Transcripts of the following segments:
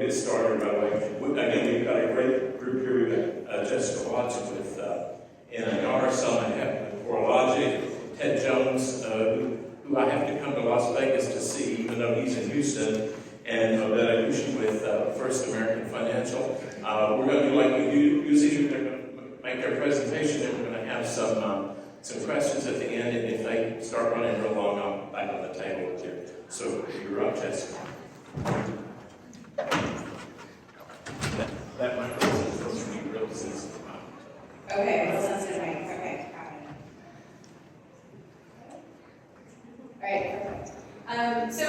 get started right away. Again, we've got a great group here. We've got Jessica Lautz with NAREE, Selma, Hepp with CoreLogic, Ted Jones, who I have to come to Las Vegas to see, even though he's in Houston, and Odeta Kushi with First American Financial. We're going to do like we do usually. They're going to make their presentation, and we're going to have some questions at the end, and if they start running real long, I'll back on the table with you. So you're up, Jessica. That microphone is supposed to be real sensitive. Okay, real sensitive mic. Okay, got it. All right, perfect. So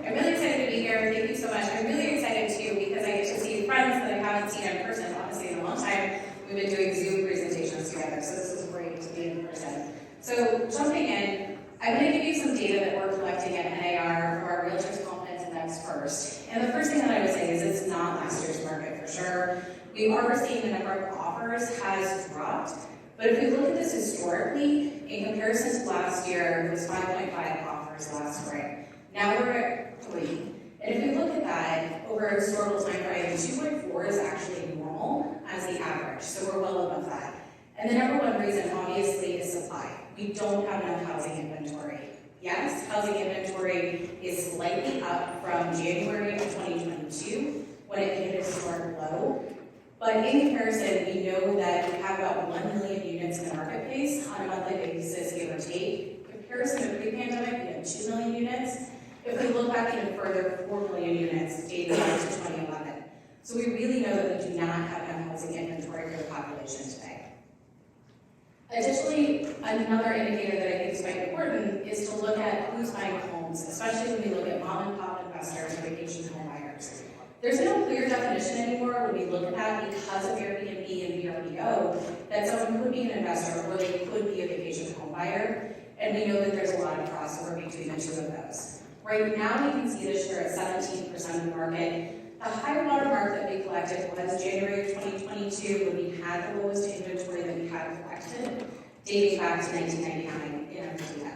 I'm really excited to be here. Thank you so much. I'm really excited too because I get to see friends that I haven't seen in person, honestly, in a long time. We've been doing Zoom presentations together, so this is great to be in person. So jumping in, I'm going to give you some data that we're collecting at NAR for our Realtors Confidence Index first. And the first thing that I would say is it's not last year's market for sure. We are seeing the number of offers has dropped, but if we look at this historically, in comparison to last year, it was 5.5 offers last spring. Now we're at 3. And if we look at that over a historical time frame, 2.4 is actually normal as the average, so we're well above that. And the number one reason, obviously, is supply. We don't have enough housing inventory. Yes, housing inventory is slightly up from January of 2022 when it hit a historic low. But in comparison, we know that we have about 1 million units in the marketplace on a monthly basis, give or take. In comparison to pre-pandemic, we had 2 million units. If we look back even further, 4 million units dating back to 2011. So we really know that we do not have enough housing inventory for the population today. Additionally, another indicator that I think is quite important is to look at who's buying homes, especially when we look at mom and pop investors or vacation home buyers. There's no clear definition anymore when we look at that because of Airbnb and VRBO that someone could be an investor or they could be a vacation home buyer, and we know that there's a lot of crossover between the two of those. Right now, we can see this year at 17% of the market. The high water mark that we collected was January of 2022 when we had the lowest inventory that we had collected, dating back to 1999 in Odeta.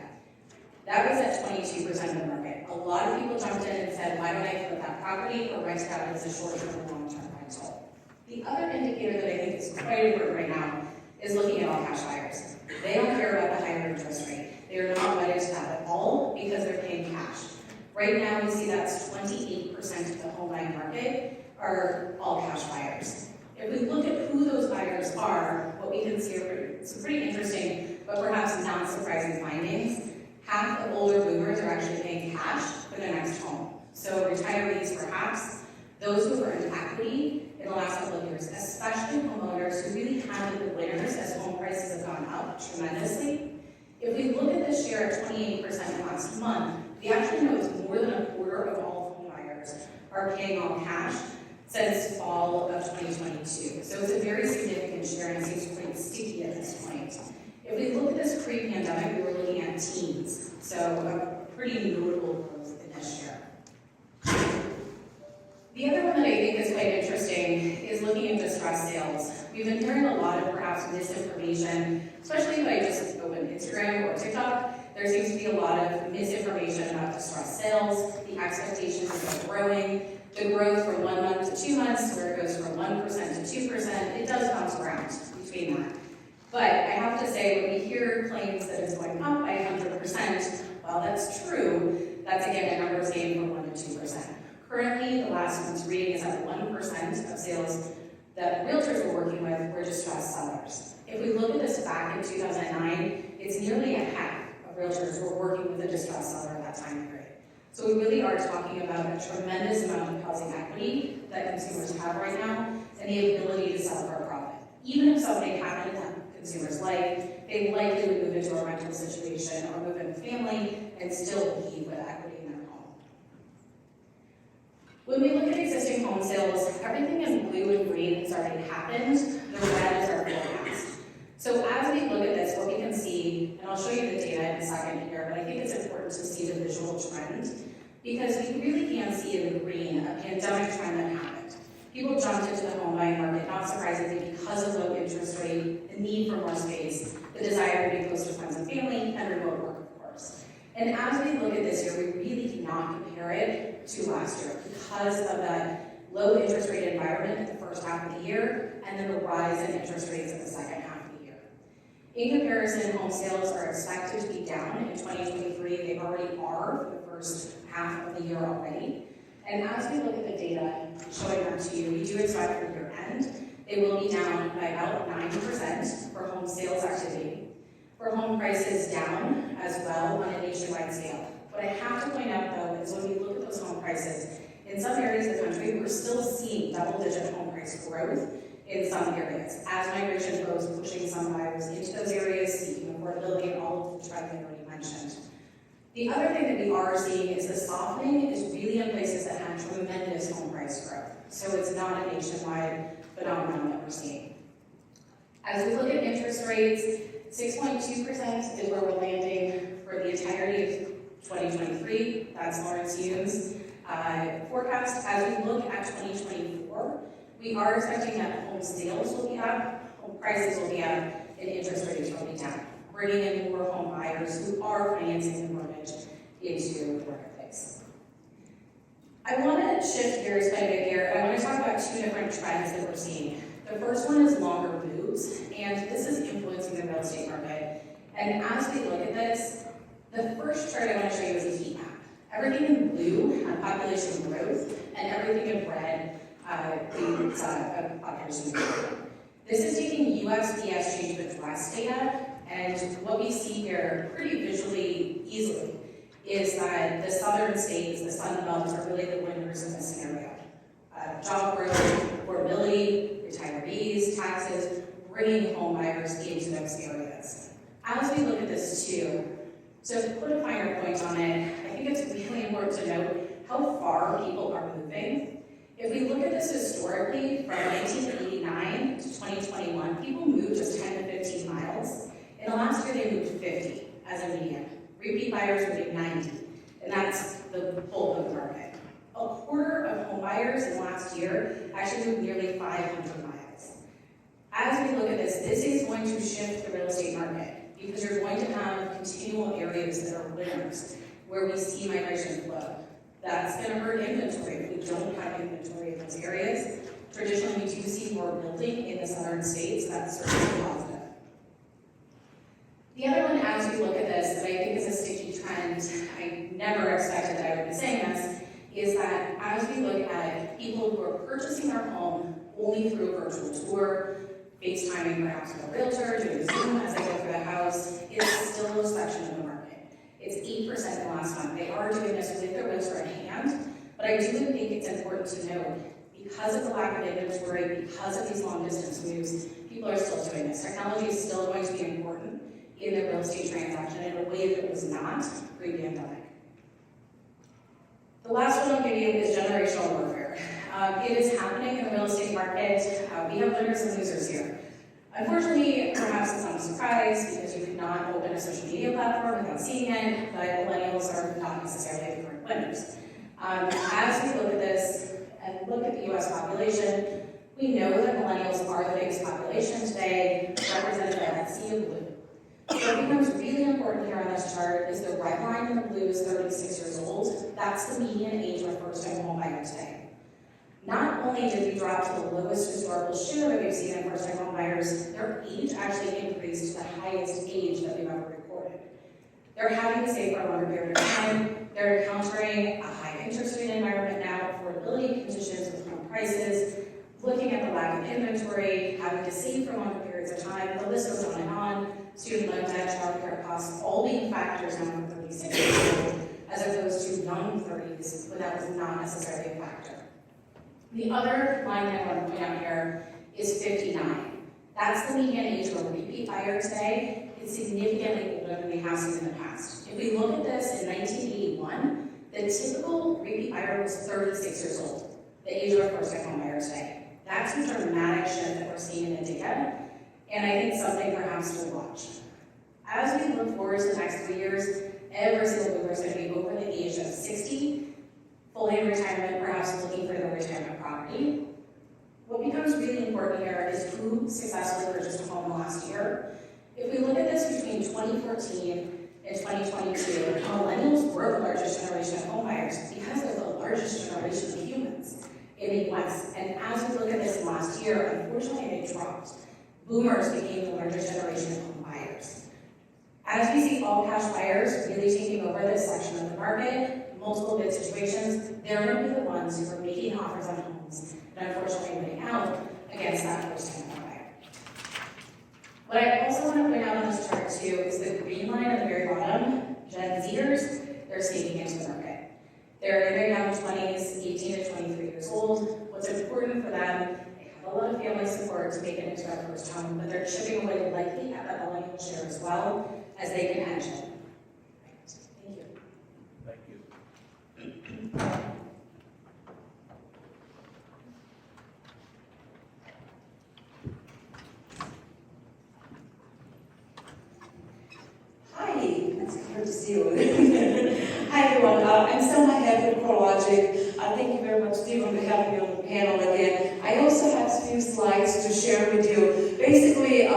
That was at 22% of the market. A lot of people jumped in and said, why don't I put that property or rent it out as a short-term or long-term rental? The other indicator that I think is quite important right now is looking at all cash buyers. They don't care about the higher interest rate. They are not wedded to that at all because they're paying cash. Right now, we see that's 28% of the home buying market are all cash buyers. If we look at who those buyers are, what we can see are some pretty interesting, but perhaps not surprising findings. Half of older boomers are actually paying cash for their next home. So retirees, perhaps, those who are in equity in the last couple of years, especially homeowners who really have been the winners as home prices have gone up tremendously. If we look at this share at 28% last month, we actually know it's more than a quarter of all home buyers are paying all cash since fall of 2022. So it's a very significant share and it seems pretty sticky at this point. If we look at this pre-pandemic, we were looking at teens. So a pretty notable growth in this year. The other one that I think is quite interesting is looking at distressed sales. We've been hearing a lot of perhaps misinformation, especially if I just open Instagram or TikTok. There seems to be a lot of misinformation about distressed sales. The expectations are growing. The growth from 1 month to 2 months, where it goes from 1% to 2%, it does bounce around between that. But I have to say, when we hear claims that it's going up by 100%, while that's true, that's again a numbers game from 1 to 2%. Currently, the last month's reading is at 1% of sales that realtors were working with were distressed sellers. If we look at this back in 2009, it's nearly a half of realtors who were working with a distressed seller at that time period. So we really are talking about a tremendous amount of housing equity that consumers have right now and the ability to sell for a profit. Even if something happened in that consumer's life, they likely would move into a rental situation or move in family and still leave with equity in their home. When we look at existing home sales, everything in blue and green has already happened. The red is our forecast. So as we look at this, what we can see, and I'll show you the data in a second here, but I think it's important to see the visual trend because we really can see in the green a pandemic trend that happened. People jumped into the home buying market, not surprisingly, because of low interest rate, the need for more space, the desire to be close to friends and family, and remote work, of course. And as we look at this year, we really cannot compare it to last year because of that low interest rate environment in the first half of the year, and then the rise in interest rates in the second half of the year. In comparison, home sales are expected to be down in 2023. They already are for the first half of the year already. And as we look at the data showing that to you, we do expect for year end, they will be down by about 9% for home sales activity. For home prices down as well on a nationwide scale. What I have to point out though is when we look at those home prices, in some areas of the country, we're still seeing double-digit home price growth in some areas, as migration flows pushing some buyers into those areas, seeking affordability, and all of the trends I already mentioned. The other thing that we are seeing is the softening is really in places that have tremendous home price growth. So it's not a nationwide phenomenon that we're seeing. As we look at interest rates, 6.2% is where we're landing for the entirety of 2023. That's Lawrence Yune's forecast. As we look at 2024, we are expecting that home sales will be up, home prices will be up, and interest rates will be down, bringing in more home buyers who are financing the mortgage into the marketplace. I want to shift gears quite a bit here. I want to talk about two different trends that we're seeing. The first one is longer moves, and this is influencing the real estate market. And as we look at this, the first chart I want to show you is a heat map. Everything in blue had population growth, and everything in red is population growth. This is taking USPS change of address data, and what we see here pretty visually easily is that the southern states, the Sun Belt, are really the winners in this scenario. Job growth, affordability, retirees, taxes, bringing home buyers into those areas. As we look at this too, so to put a finer point on it, I think it's really important to note how far people are moving. If we look at this historically, from 1989 to 2021, people moved just 10 to 15 miles. In the last year, they moved 50 as a median. Repeat buyers moving 90, and that's the bulk of the market. A quarter of home buyers in the last year actually moved nearly 500 miles. As we look at this, this is going to shift the real estate market because you're going to have continual areas that are winners where we see migration flow. That's going to hurt inventory if we don't have inventory in those areas. Traditionally, we do see more building in the southern states. That's certainly positive. The other one, as we look at this, that I think is a sticky trend, I never expected that I would be saying this, is that as we look at people who are purchasing their home only through a virtual tour, FaceTiming perhaps with a realtor, doing Zoom as they go through the house, it's still a section of the market. It's 8% in the last month. They are doing this with their realtor at hand, but I do think it's important to note, because of the lack of inventory, because of these long distance moves, people are still doing this. Technology is still going to be important in the real estate transaction in a way that it was not pre-pandemic. The last one I'll give you is generational warfare. It is happening in the real estate market. We have winners and losers here. Unfortunately, perhaps it's not a surprise because you cannot open a social media platform without seeing it, but millennials are not necessarily the current winners. As we look at this and look at the US population, we know that millennials are the biggest population today, represented by that sea of blue. What becomes really important here on this chart is the red line in the blue is 36 years old. That's the median age of a first-time home buyer today. Not only did we drop to the lowest historical share that we've seen in first-time home buyers, their age actually increased to the highest age that we've ever recorded. They're having to save for a longer period of time. They're encountering a high interest rate environment now, affordability conditions with home prices, looking at the lack of inventory, having to save for longer periods of time. The list goes on and on. Student loan debt, childcare costs, all being factors now in 36 years old, as opposed to young 30s, when that was not necessarily a factor. The other line I want to point out here is 59. That's the median age of a repeat buyer today. It's significantly older than we have seen in the past. If we look at this in 1981, the typical repeat buyer was 36 years old, the age of a first-time home buyer today. That's a dramatic shift that we're seeing in the data, and I think something perhaps to watch. As we look forward to the next 3 years, every single mover is going to be over the age of 60, fully in retirement, perhaps looking for their retirement property. What becomes really important here is who successfully purchased a home last year. If we look at this between 2014 and 2022, millennials were the largest generation of home buyers because they're the largest generation of humans. in the US. And as we look at this last year, unfortunately it dropped. Boomers became the largest generation of home buyers. As we see all cash buyers really taking over this section of the market, multiple bid situations, they're going to be the ones who are making offers on homes and unfortunately winning out against that first-time home buyer. What I also want to point out on this chart too is the green line at the very bottom, Gen Zers, they're sneaking into the market. They're in their young 20s, 18 to 23 years old. What's important for them, they have a lot of family support to make it into their first home, but they're chipping away likely at that millennial share as well as they can edge it. Thank you. Thank you. Hi, it's good to see you. Hi everyone, I'm Selma Hepp with CoreLogic. Thank you very much, Stephen, for having me on the panel again. I also have a few slides to share with you. Basically, a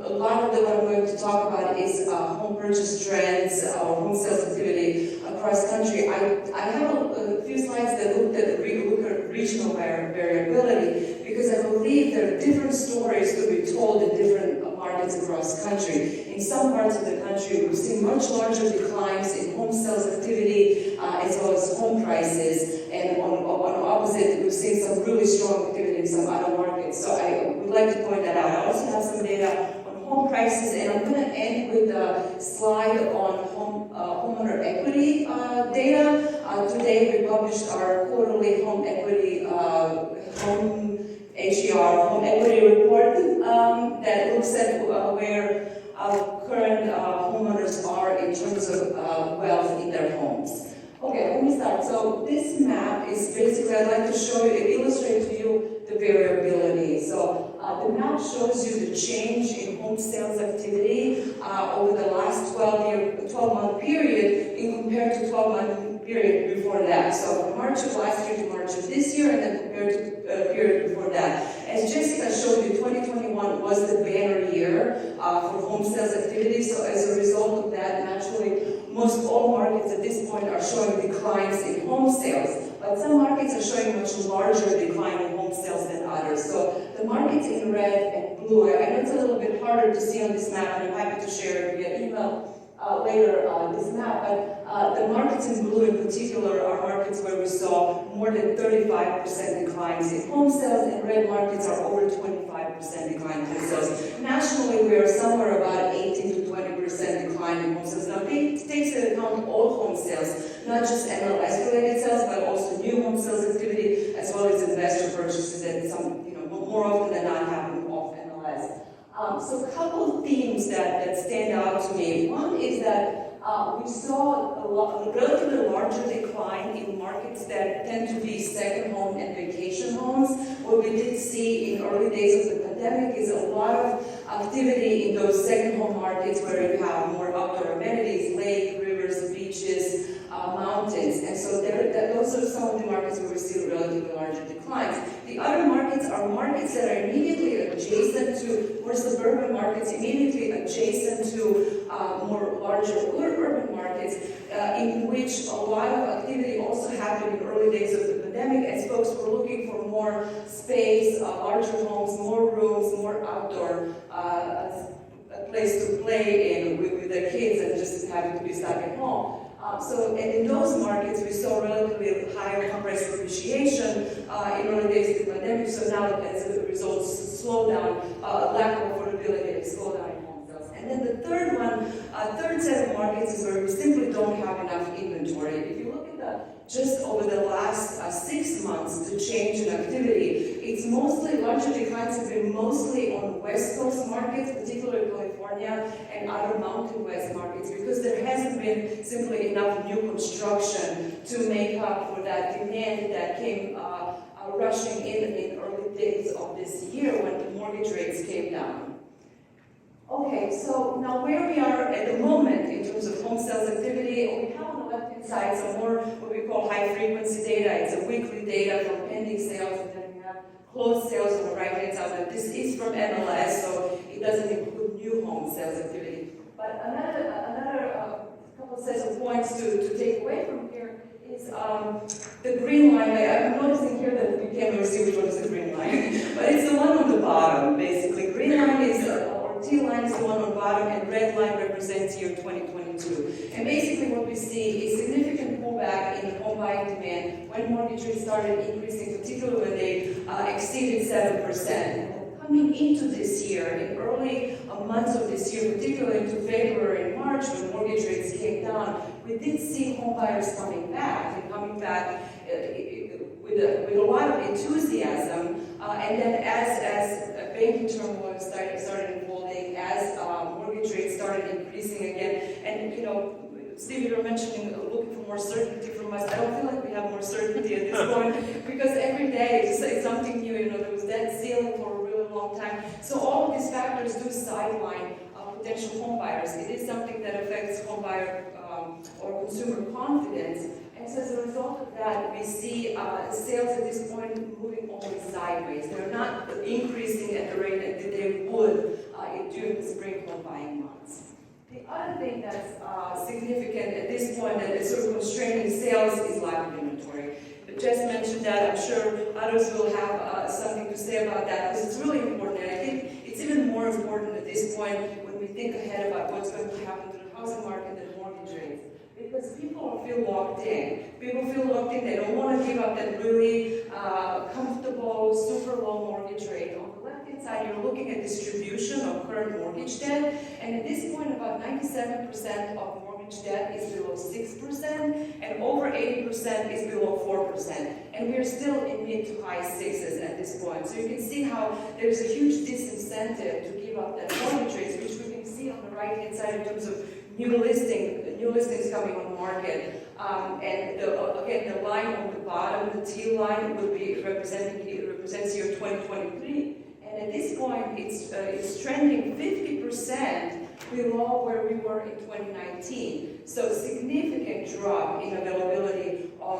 lot of what I'm going to talk about is home purchase trends or home sales activity across country. I have a few slides that look at regional variability because I believe there are different stories to be told in different markets across country. In some parts of the country, we've seen much larger declines in home sales activity as well as home prices. And on the opposite, we've seen some really strong activity in some other markets. So I would like to point that out. I also have some data on home prices, and I'm going to end with a slide on homeowner equity data. Today we published our quarterly home equity home equity report that looks at where current homeowners are in terms of wealth in their homes. Okay, let me start. So this map is basically, I'd like to show you, illustrate to you the variability. So the map shows you the change in home sales activity over the last 12-month period in compared to 12-month period before that. So from March of last year to March of this year, and then compared to period before that. As Jessica showed you, 2021 was the banner year for home sales activity. So as a result of that, naturally, most all markets at this point are showing declines in home sales. But some markets are showing much larger decline in home sales than others. So the markets in red and blue, I know it's a little bit harder to see on this map, and I'm happy to share it via email later this map, but the markets in blue in particular are markets where we saw more than 35% declines in home sales, and red markets are over 25% decline in home sales. Nationally, we are somewhere about 18 to 20% decline in home sales. Now, it takes into account all home sales, not just MLS-related sales, but also new home sales activity, as well as investor purchases that some, more often than not happen off MLS. So a couple of themes that stand out to me. One is that we saw a relatively larger decline in markets that tend to be second home and vacation homes. What we did see in early days of the pandemic is a lot of activity in those second home markets where you have more outdoor amenities, lake, rivers, beaches, mountains. And so those are some of the markets where we see relatively larger declines. The other markets are markets that are immediately adjacent to more suburban markets, immediately adjacent to more larger urban markets, in which a lot of activity also happened in early days of the pandemic as folks were looking for more space, larger homes, more rooms, more outdoor a place to play in with their kids and just having to be stuck at home. And in those markets, we saw relatively higher home price appreciation in early days of the pandemic. So now, as a result, slowdown, lack of affordability, and slowdown in home sales. And then the third set of markets is where we simply don't have enough inventory. If you look at just over the last 6 months, the change in activity, it's mostly, larger declines have been mostly on West Coast markets, particularly California and other Mountain West markets, because there hasn't been simply enough new construction to make up for that demand that came rushing in early days of this year when the mortgage rates came down. Okay, so now where we are at the moment in terms of home sales activity, we have on the left-hand side some more what we call high-frequency data. It's a weekly data from pending sales, and then we have closed sales on the right-hand side. But this is from MLS, so it doesn't include new home sales activity. But another couple sets of points to take away from here is the green line. I'm noticing here that we can't really see which one is the green line, but it's the one on the bottom, basically. Green line is, or T line is the one on the bottom, and red line represents year 2022. And basically what we see is significant pullback in home buying demand when mortgage rates started increasing, particularly when they exceeded 7%. Coming into this year, in early months of this year, particularly into February and March, when mortgage rates came down, we did see home buyers coming back, and coming back with a lot of enthusiasm. And then as banking turmoil started unfolding, as mortgage rates started increasing again, and Steve, you were mentioning looking for more certainty from us. I don't feel like we have more certainty at this point, because every day it's something new. There was debt ceiling for a really long time. So all of these factors do sideline potential home buyers. It is something that affects home buyer or consumer confidence. And so as a result of that, we see sales at this point moving only sideways. They're not increasing at the rate that they would during the spring home buying months. The other thing that's significant at this point that is sort of constraining sales is lack of inventory. But Jess mentioned that. I'm sure others will have something to say about that, because it's really important. And I think it's even more important at this point when we think ahead about what's going to happen to the housing market and mortgage rates. Because people feel locked in. People feel locked in. They don't want to give up that really comfortable, super low mortgage rate. On the left-hand side, you're looking at distribution of current mortgage debt. And at this point, about 97% of mortgage debt is below 6%, and over 80% is below 4%. And we're still in mid to high sixes at this point. So you can see how there's a huge disincentive to give up that mortgage rates, which we can see on the right-hand side in terms of new listings coming on the market. And again, the line on the bottom, the T line, would be represents year 2023. And at this point, it's trending 50% below where we were in 2019. So significant drop in availability of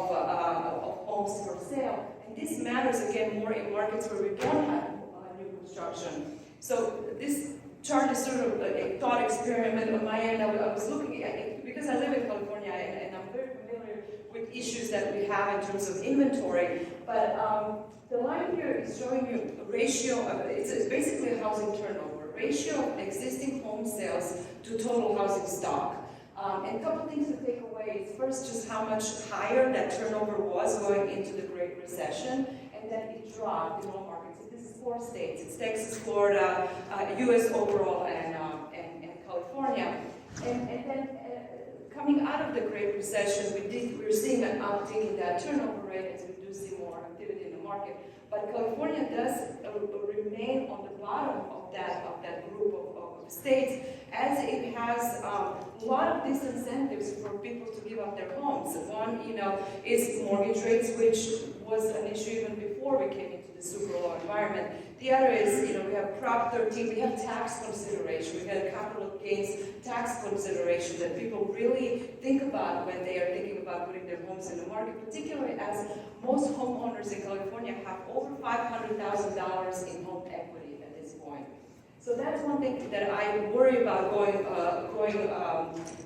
homes for sale. And this matters again more in markets where we don't have new construction. So this chart is sort of a thought experiment on my end. I was looking at it because I live in California, and I'm very familiar with issues that we have in terms of inventory. But the line here is showing you a ratio of, it's basically a housing turnover, ratio of existing home sales to total housing stock. And a couple things to take away is first just how much higher that turnover was going into the Great Recession, and then it dropped in all markets. So this is 4 states. It's Texas, Florida, US overall, and California. And then coming out of the Great Recession, we're seeing an uptick in that turnover rate as we do see more activity in the market. But California does remain on the bottom of that group of states, as it has a lot of disincentives for people to give up their homes. One, is mortgage rates, which was an issue even before we came into the super low environment. The other is, we have Prop 13, we have tax consideration, we have capital gains tax consideration that people really think about when they are thinking about putting their homes in the market, particularly as most homeowners in California have over $500,000 in home equity at this point. So that's one thing that I worry about going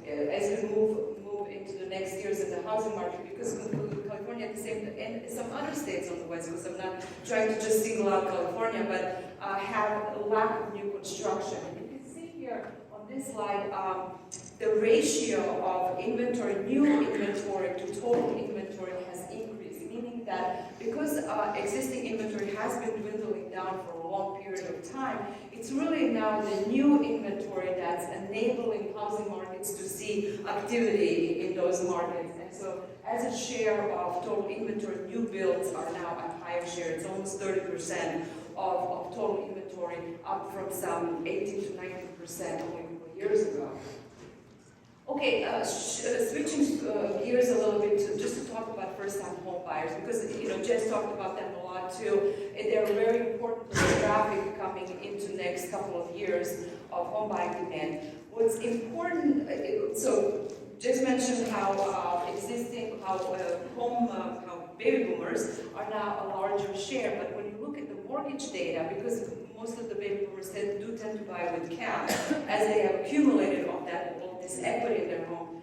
as we move into the next years in the housing market, because California, at the same time, and some other states on the West Coast, I'm not trying to just single out California, but have a lack of new construction. And you can see here on this slide the ratio of new inventory to total inventory has increased, meaning that because existing inventory has been dwindling down for a long period of time, it's really now the new inventory that's enabling housing markets to see activity in those markets. And so as a share of total inventory, new builds are now a higher share. It's almost 30% of total inventory, up from some 18 to 19% only a couple of years ago. Okay, switching gears a little bit just to talk about first-time home buyers, because Jess talked about them a lot too, and they're very important to the traffic coming into next couple of years of home buying demand. What's important, so Jess mentioned how baby boomers are now a larger share, but when you look at the mortgage data, because most of the baby boomers do tend to buy with cash, as they have accumulated all this equity in their home,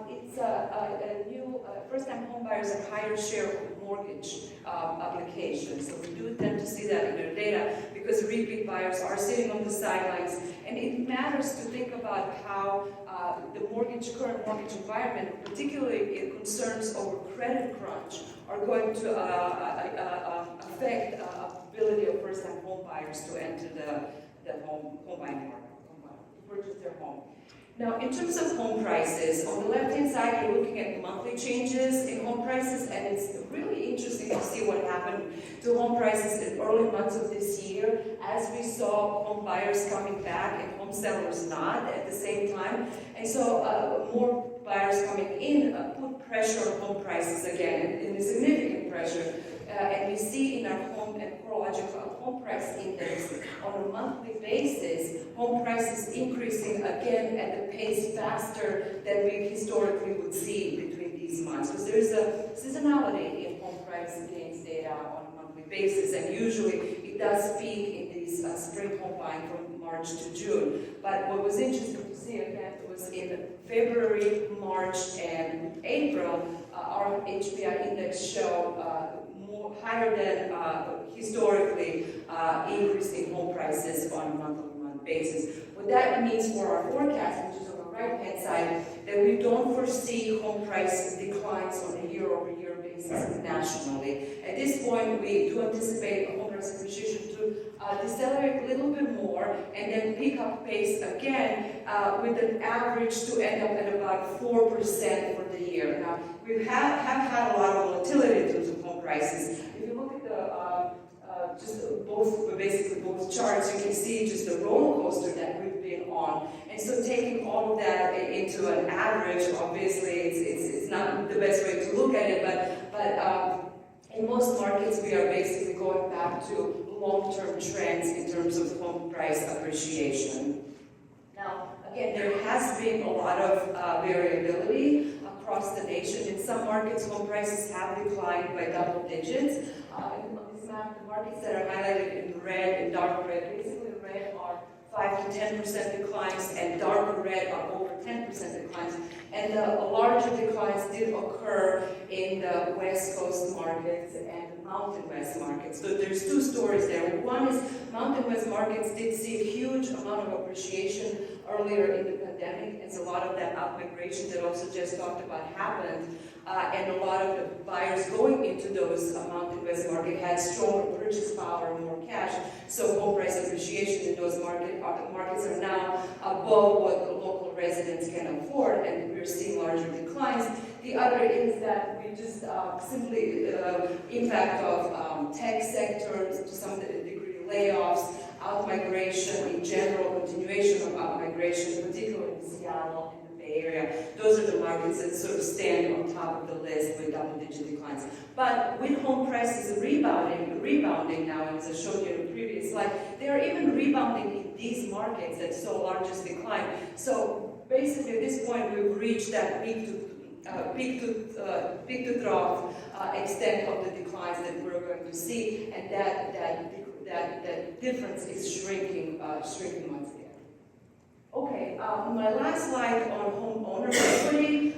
It's a new first-time homebuyers a higher share of mortgage applications. So we do tend to see that in their data because repeat buyers are sitting on the sidelines, and it matters to think about how the current mortgage environment, particularly in concerns over credit crunch, are going to affect ability of first-time homebuyers to enter the home buying market, to purchase their home. Now, in terms of home prices, on the left-hand side, you're looking at monthly changes in home prices, and it's really interesting to see what happened to home prices in early months of this year, as we saw home buyers coming back and home sellers not at the same time. And so more buyers coming in put pressure on home prices again, and a significant pressure. And we see in our home and CoreLogic home price index on a monthly basis, home prices increasing again at a pace faster than we historically would see between these months. Because there is a seasonality in home price gains data on a monthly basis, and usually it does peak in these spring home buying from March to June. But what was interesting to see again was in February, March, and April, our HPI index showed higher than historically increasing home prices on a month-on-month basis. What that means for our forecast, which is on the right-hand side, that we don't foresee home price declines on a year-over-year basis nationally. At this point, we do anticipate home price appreciation to decelerate a little bit more and then pick up pace again with an average to end up at about 4% for the year. Now, we have had a lot of volatility in terms of home prices. If you look at basically both charts, you can see just the roller coaster that we've been on. And so taking all of that into an average, obviously it's not the best way to look at it, but in most markets we are basically going back to long-term trends in terms of home price appreciation. Now, again, there has been a lot of variability across the nation. In some markets, home prices have declined by double digits. On this map, the markets that are highlighted in red and dark red, basically red are 5 to 10% declines, and darker red are over 10% declines. And the larger declines did occur in the West Coast markets and the Mountain West markets. So there's two stories there. One is Mountain West markets did see a huge amount of appreciation earlier in the pandemic, and so a lot of that out-migration that also just talked about happened. And a lot of the buyers going into those Mountain West market had stronger purchase power and more cash. So home price appreciation in those markets are now above what the local residents can afford, and we're seeing larger declines. The other is that we just simply impact of tech sectors, to some degree layoffs, out-migration in general, continuation of out-migration, particularly in Seattle and the Bay Area. Those are the markets that sort of stand on top of the list with double-digit declines. But with home prices rebounding now, as I showed you in the previous slide, they are even rebounding in these markets that saw largest decline. So basically, at this point, we've reached that peak to trough extent of the declines that we're going to see, and that difference is shrinking once again. Okay, my last slide on homeowner equity.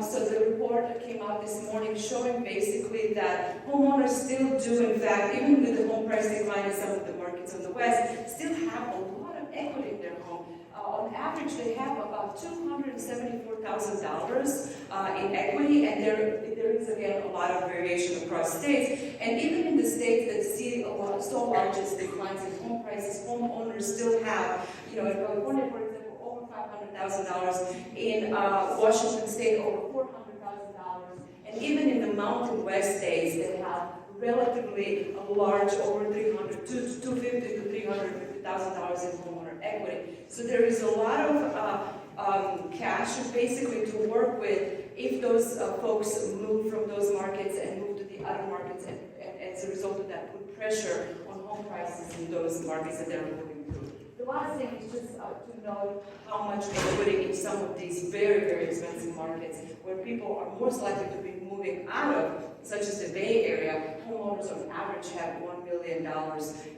So the report that came out this morning showing basically that homeowners still do, in fact, even with the home price decline in some of the markets in the West, still have a lot of equity in their home. On average, they have about $274,000 in equity, and there is again a lot of variation across states. And even in the states that see so largest declines in home prices, homeowners still have, in California, for example, over $500,000, in Washington State over $400,000, and even in the Mountain West states, they have relatively a large, over $250,000 to $350,000 in homeowner equity. So there is a lot of cash basically to work with if those folks move from those markets and move to the other markets, and as a result of that, put pressure on home prices in those markets that they're moving to. The last thing is just to note how much equity in some of these very, very expensive markets where people are most likely to be moving out of, such as the Bay Area. Homeowners on average have $1 million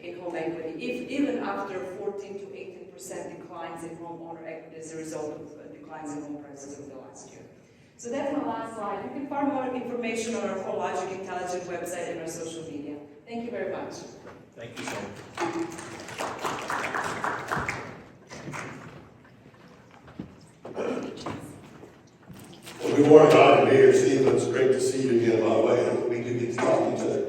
in home equity, even after 14 to 18% declines in homeowner equity as a result of decline declines in home prices over the last year. So that's my last slide. You can find more information on our CoreLogic Intelligent website and our social media. Thank you very much. Thank you, Selma. Well, good morning, Dr. Mayor Stephen. It's great to see you again, by the way. I hope we do get to talk to each other.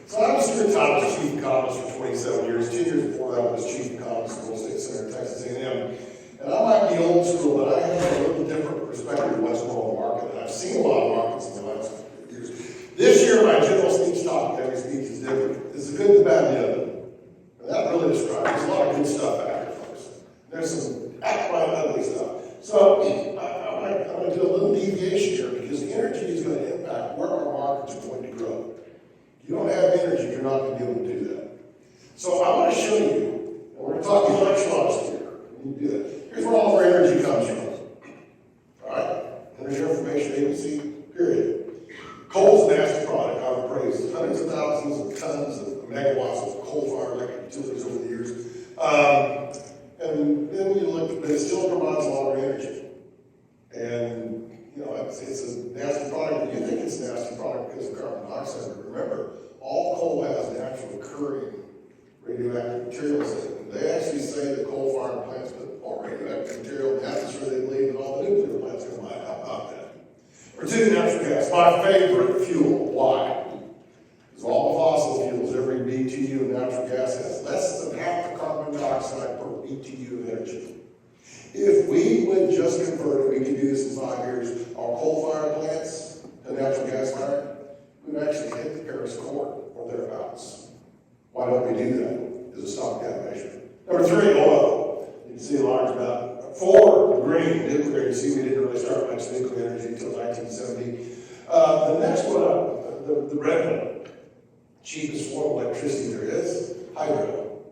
So I was Stewart, as Chief Economist for 27 years. 2 years before that, I was Chief Economist at the State Center of Texas A&M. And I might be old school, but I have a little different perspective of what's going on in the market. And I've seen a lot of markets in the last few years. This year, my general speech topic, every speech is different. It's the good, the bad, and the ugly. And that really describes, there's a lot of good stuff out here, folks. There's some outright ugly stuff. So I'm going to do a little deviation here because energy is going to impact where our markets are going to grow. If you don't have energy, you're not going to be able to do that. So I want to show you, and we're going to talk electrons here. We need to do that. Here's where all of our energy comes from. All right? Energy Information Agency, period. Coal's a nasty product. I've appraised hundreds of thousands of tons of megawatts of coal-fired electric utilities over the years. And then you look, but it still provides a lot of energy. And, you know, it's a nasty product. You think it's a nasty product because of carbon dioxide. But remember, all coal has natural occurring radioactive materials in it. They actually say that coal-fired plants put all radioactive material in the atmosphere, they believe that all the nuclear plants come out. How about that? Or two, natural gas, my favorite fuel. Why? Because all the fossil fuels, every BTU of natural gas has less than half the carbon dioxide per BTU of energy. If we would just convert it, we could do this in 5 years, our coal-fired plants to natural gas fired, we would actually hit the Paris Accord or thereabouts. Why don't we do that as a stopgap measure? Number 3, oil. You can see a large amount. 4, green, nuclear. You see we didn't really start much nuclear energy until 1970. The next one up, the red one, cheapest form of electricity there is, hydro.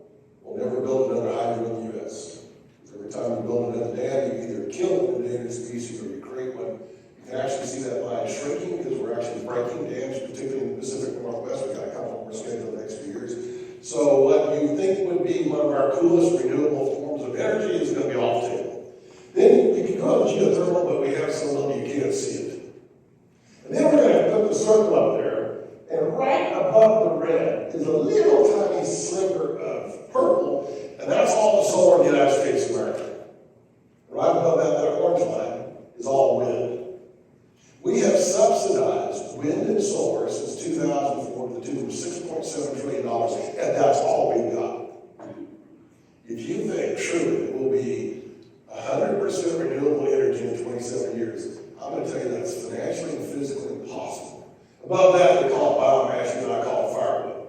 We'll never build another hydro in the U.S. Every time you build another dam, you either kill an endangered species or you create one. You can actually see that line shrinking because we're actually breaking dams, particularly in the Pacific Northwest. We've got a couple more scheduled in the next few years. So what you think would be one of our coolest renewable forms of energy is going to be off the table. Then you can go to geothermal, but we have so little you can't see it. And then we're going to put the circle up there, and right above the red is a little tiny sliver of purple, and that's all the solar in the United States of America. Right above that orange line is all wind. We have subsidized wind and solar since 2004 to the tune of $6.7 trillion, and that's all we've got. If you think truly it will be 100% renewable energy in 27 years, I'm going to tell you that's financially and physically impossible. Above that, they call it biomass, you and I call it firewood.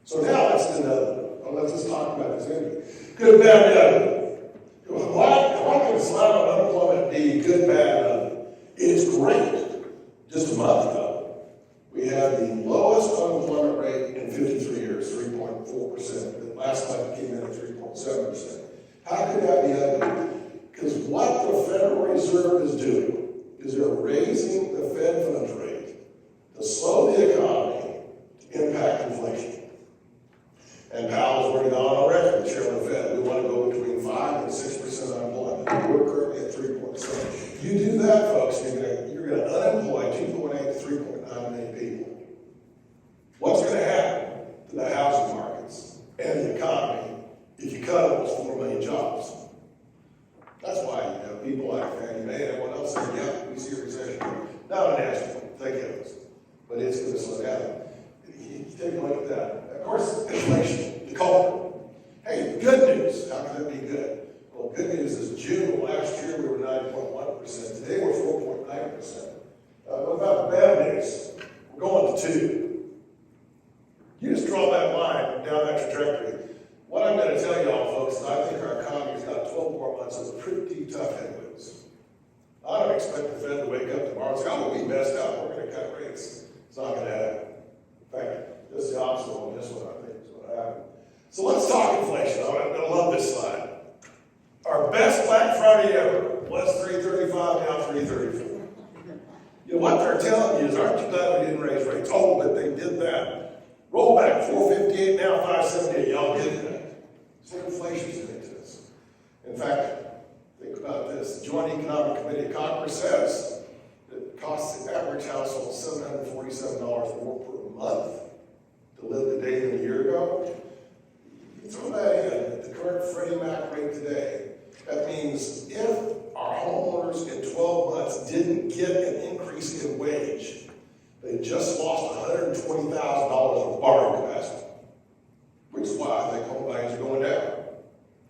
So now let's do another one. Let's just talk about this energy. Good, bad, and ugly. Why can Selma unemployment be good, bad, and ugly? It's great. Just a month ago, we had the lowest unemployment rate in 53 years, 3.4%. Last month it came in at 3.7%. How could that be ugly? Because what the Federal Reserve is doing is they're raising the Fed funds rate to slow the economy to impact inflation. And Powell's already gone on record, the chairman of the Fed. We want to go between 5 and 6% unemployment. We're currently at 3.7. You do that, folks, you're going to unemploy 2.8 to 3.9 million people. What's going to happen to the housing markets and the economy if you cut almost 4 million jobs? That's why you have people like Fannie Mae and everyone else saying, yeah, we see a recession. Not a nasty one, thank heavens. But it's going to slow down. You take a look at that. Of course, inflation, the culprit. Hey, good news. How can that be good? Well, good news is June of last year we were 9.1%. Today we're 4.9%. What about the bad news? We're going to 2. You just draw that line down that trajectory. What I'm going to tell y'all, folks, is I think our economy's got 12 more months of pretty tough headwinds. I don't expect the Fed to wake up tomorrow and say, oh, we messed up, we're going to cut rates. It's not going to happen. In fact, just the opposite on this one, I think, is what happened. So let's talk inflation. I love this slide. Our best Black Friday ever was $3.35, now $3.34. You know, what they're telling you is, aren't you glad we didn't raise rates? Oh, but they did that. Roll back, $4.58, now $5.78. Y'all did that. That's what inflation's doing to us. In fact, think about this. The Joint Economics says that it costs the average household $747 more per month to live today than a year ago. You throw that in at the current Freddie Mac rate today, that means if our homeowners in 12 months didn't get an increase in wage, they just lost $120,000 of borrowing capacity, which is why I think home values are going down.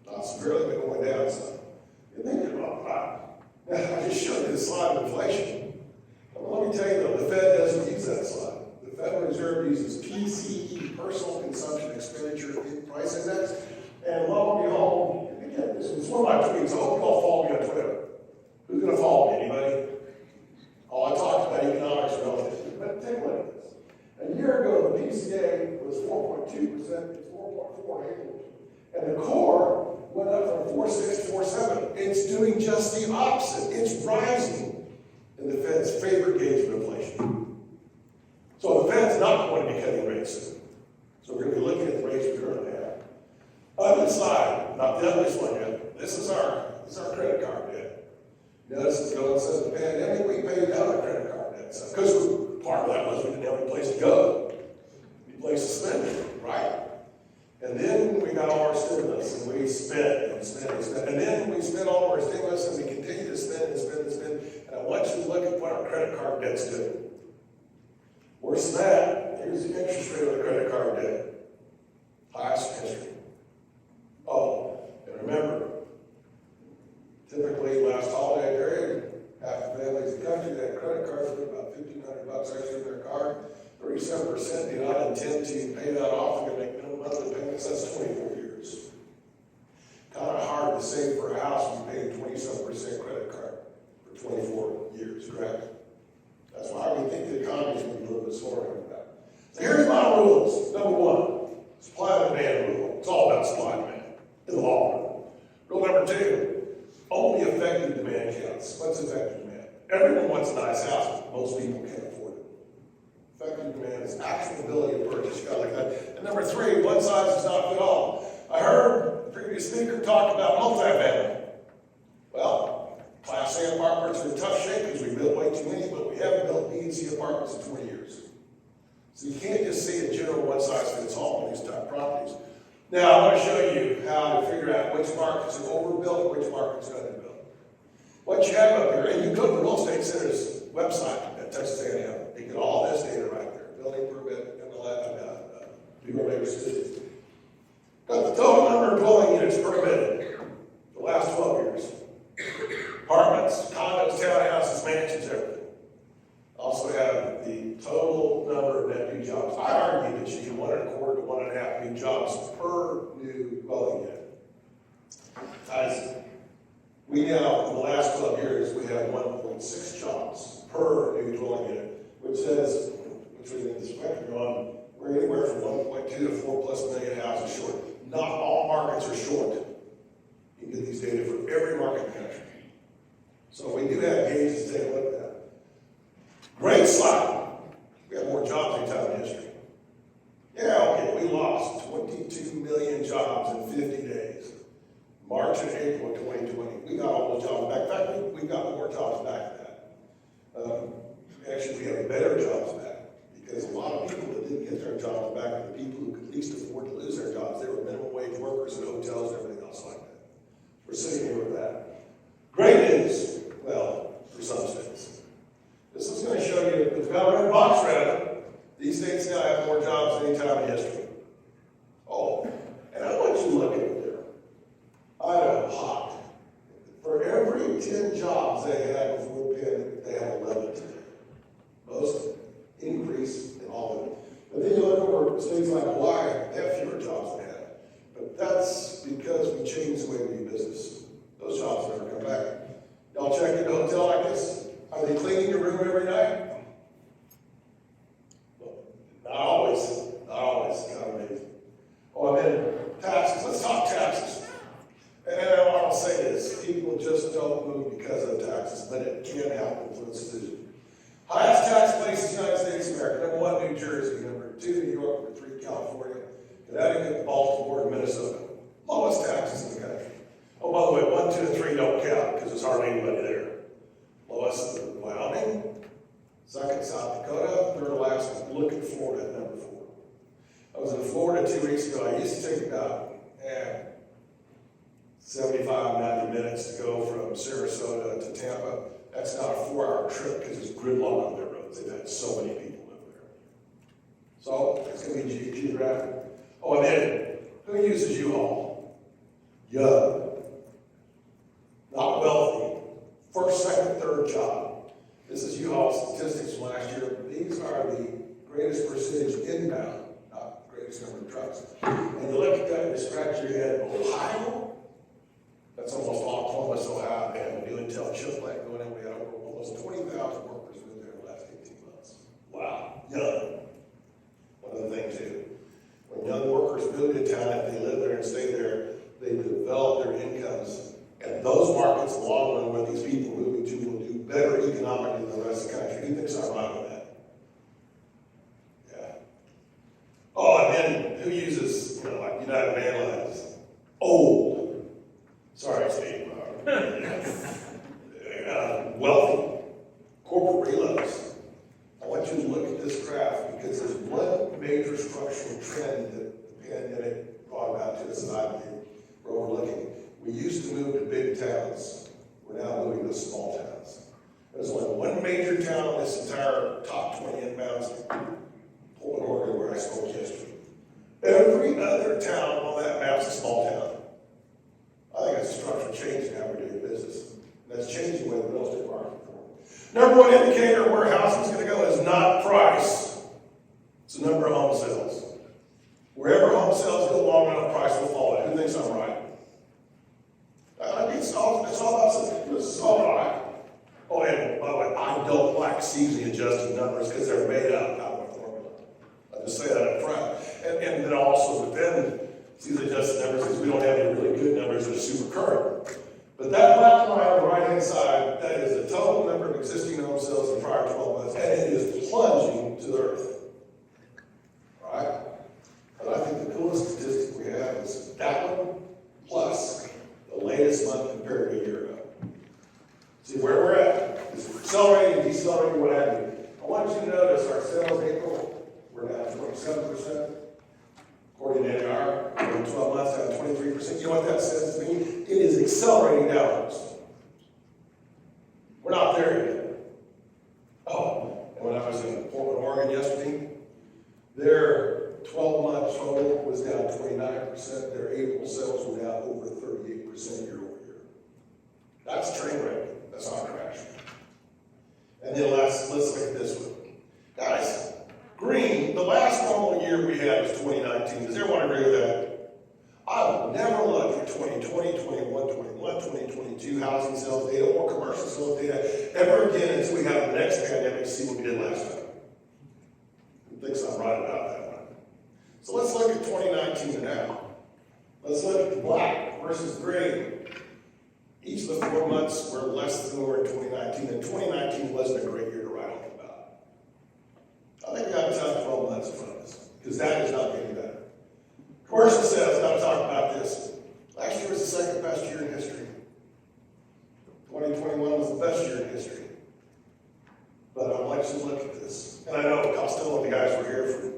Not severely, but going down some. You think about that. Now, I just showed you the slide of inflation. Well, let me tell you though, the Fed doesn't use that slide. The Federal Reserve uses PCE, Personal Consumption Expenditure Price Index, and lo and behold, again, this is one of my tweets. I hope you all follow me on Twitter. Who's going to follow me? Anybody? Oh, I talked about economics relative, but take a look at this. A year ago, the PCA was 4.2%, it's 4.48%, and the core went up from 4.6 to 4.7. It's doing just the opposite. It's rising in the Fed's favorite gauge of inflation. So the Fed's not going to be cutting rates soon. So we're going to be looking at the rates we currently have. On this side, not the ugliest one yet, this is our credit card debt. Notice it's going since the pandemic, we paid down our credit card debt. Because part of that was we didn't have any place to go. Any place to spend it, right? And then we got all our stimulus, and we spent and spent and spent. And then we spent all our stimulus, and we continue to spend and spend and spend. And I want you to look at what our credit card debt's doing. Worse than that, here's the interest rate of the credit card debt. Highest in history. Oh, and remember, typically last holiday period, half the families in the country that had credit cards with about $1,500 extra in their card. 37% do not intend to pay that off. They're going to make minimum monthly payments. That's 24 years. Kind of hard to save for a house when you're paying 27% credit card for 24 years, correct? That's why we think the economy is going to be a little bit slower than that. So here's my rules. Number one, supply and demand rule. It's all about supply and demand in the long run. Rule number two, only effective demand counts. What's effective demand? Everyone wants a nice house, but most people can't afford it. Effective demand is actual ability to purchase. You got like that. And number three, one size does not fit all. I heard the previous speaker talk about multifamily. Well, Class A apartments are in tough shape because we built way too many, but we haven't built B and C apartments in 20 years. So you can't just see a general one size fits all on these type of properties. Now, I want to show you how to figure out which markets are overbuilt and which markets are underbuilt. What you have up here, and you go to the Real Estate Center's website at Texas A&M, you get all this data right there, building permit, Bureau of Labor Statistics. Got the total number of dwelling units permitted the last 12 years. Apartments, condos, townhouses, mansions, everything. Also have the total number of net new jobs. I argue that you need 1.25 to 1.5 new jobs per new dwelling unit. Guys, we now, in the last 12 years, we have 1.6 jobs per new dwelling unit, which we think is spectrum on, we're anywhere from 1.2 to 4+ million houses short. Not all markets are short. You can get these data for every market in the country. So we do have gauges to take a look at that. Great slide. We have more jobs than time in history. Yeah, okay, we lost 22 million jobs in 50 days. March and April of 2020. We got all those jobs back. In fact, we got more jobs back than that. Actually, we have better jobs back because a lot of people that didn't get their jobs back are the people who could least afford to lose their jobs. They were minimum wage workers in hotels and everything else like that. We're sitting here with that. Great news. Well, for some states. This is going to show you, it's got a red box around it. These states now have more jobs than any time in history. Oh, and I want you to look at it there. Idaho, hot. For every 10 jobs they had before the pandemic, they have 11 today. Most increase in all of them. But then you look over states like Hawaii, they have fewer jobs than they had. But that's because we changed the way we do business. Those jobs never come back. Y'all check into a hotel like this? Are they cleaning your room every night? Well, not always. Not always. Kind of amazing. Oh, and then taxes. Let's talk taxes. And I want to say this. People just don't move because of taxes, but it can help influence decisions. Highest tax places in the United States of America. Number 1, New Jersey. Number 2, New York. Number 3, California. Connecticut, Baltimore, and Minnesota. Lowest taxes in the country. Oh, by the way, 1, 2, and 3 don't count because there's hardly anybody there. Lowest used to take about 75, 90 minutes to go from Sarasota to Tampa. That's not a 4-hour trip because it's gridlock on their roads. They've had so many people live there. So it's going to be geographic. Oh, and then who uses U-Haul? Young, not wealthy, first, second, third job. This is U-Haul statistics from last year. These are the greatest percentage inbound, not greatest number of trucks. And you look at that and you scratch your head. Ohio, that's almost all Columbus, Ohio, and New Intel chip plant going in. We had almost 20,000 workers move there in the last 18 months. Wow, young. One other thing too, when young workers move to town, if they live there and stay there, they develop their incomes. And those markets, in the long run, where these people moving to will do better economically than the rest of the country. Who thinks I'm right on that? Yeah. Oh, and then who uses, like United Van Lines? Old. Sorry, Steve. Wealthy. Corporate reloads. I want you to look at this graph because there's one major structural trend that the pandemic brought about to us that I believe we're overlooking. We used to move to big towns. We're now moving to small towns. There's only one major town on this entire top 20 inbounds, Portland, Oregon, where I spoke yesterday. Every other town on that map is a small town. I think that's a structural change in how we're doing business. And that's changing the way the real estate market performs. Number one indicator of where housing is going to go is not price. It's the number of home sales. Wherever home sales go long enough, price will follow. Who thinks I'm right? It's all about this is all right. Oh, and by the way, I don't like seasonally adjusted numbers because they're made up out of a formula. I just say that up front. And then also within seasonally adjusted numbers, because we don't have any really good numbers that are super current. But that black line on the right-hand side, that is the total number of existing home sales in the prior 12 months, and it is plunging to the earth. All right? But I think the coolest statistic we have is that one plus the latest month compared to a year ago. See where we're at. Is it accelerating, decelerating, what have you? I want you to notice our sales in April, we're down 27%. According to NAREE, over 12 months, down 23%. You know what that says to me? It is accelerating downwards. We're not there yet. Oh, and when I was in Portland, Oregon yesterday, their 12-month total was down 29%. Their April sales were down over 38% year over year. That's train wreck. That's not a crash. And then let's look at this one. Guys, green, the last normal year we had was 2019. Does everyone agree with that? I will never look at 2020, 21, 2022 housing sales data or commercial sales data ever again until we have the next pandemic to see what we did last time. Who thinks I'm right about that one? So let's look at 2019 and now. Let's look at the black versus green. Each of the 4 months were less than we were in 2019, and 2019 wasn't a great year to write home about. I think we got to tough 12 months in front of us, because that is not getting better. Commercial sales, got to talk about this. Last year was the second best year in history. 2021 was the best year in history. But I'd like you to look at this. And I know Costello and the guys were here from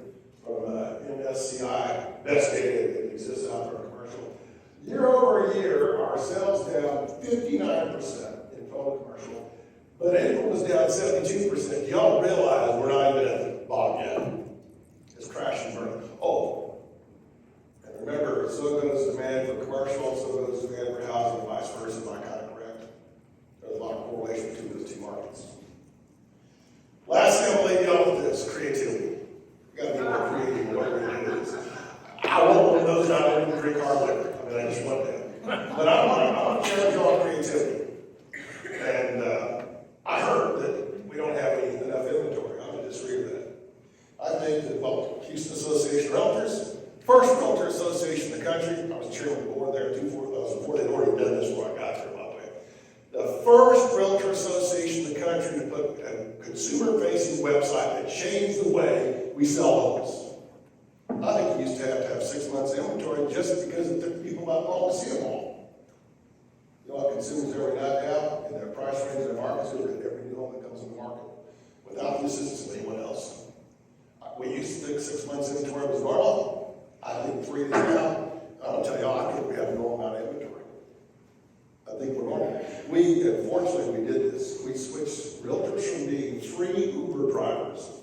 MSCI, best data that exists out there in commercial. Year over year, our sales down 59% in total commercial, but April was down 72%. Y'all realize we're not even at the bottom yet. It's crash and burn. Oh, and remember, so goes demand for commercial, so goes demand for housing, and vice versa. Am I kind of correct? There's a lot of correlation between those two markets. Last thing I'll leave you off with this, creativity. You got to be more creative in what we're going to do this. I won't one of those out there who drink hard liquor. I mean, I just want that. But I want to challenge you on creativity. And I heard that we don't have enough inventory. I'm going to disagree with that. I think that, well, Houston Association of Realtors, first realtor association in the country. I was chairman of the board there in 2004. They'd already done this before I got there, by the way. The first realtor association in the country to put a consumer-facing website that changed the way we sell homes. I think you used to have 6 months inventory just because it took people that long to see them all. You know what consumers every night now in their price range in their markets look at every new home that comes in the market without the assistance of anyone else. We used to think 6 months inventory was normal. I think 3 now, I'll tell you, I think we have a normal amount of inventory. I think we're normal. Unfortunately, we did this. We switched realtors from being free Uber drivers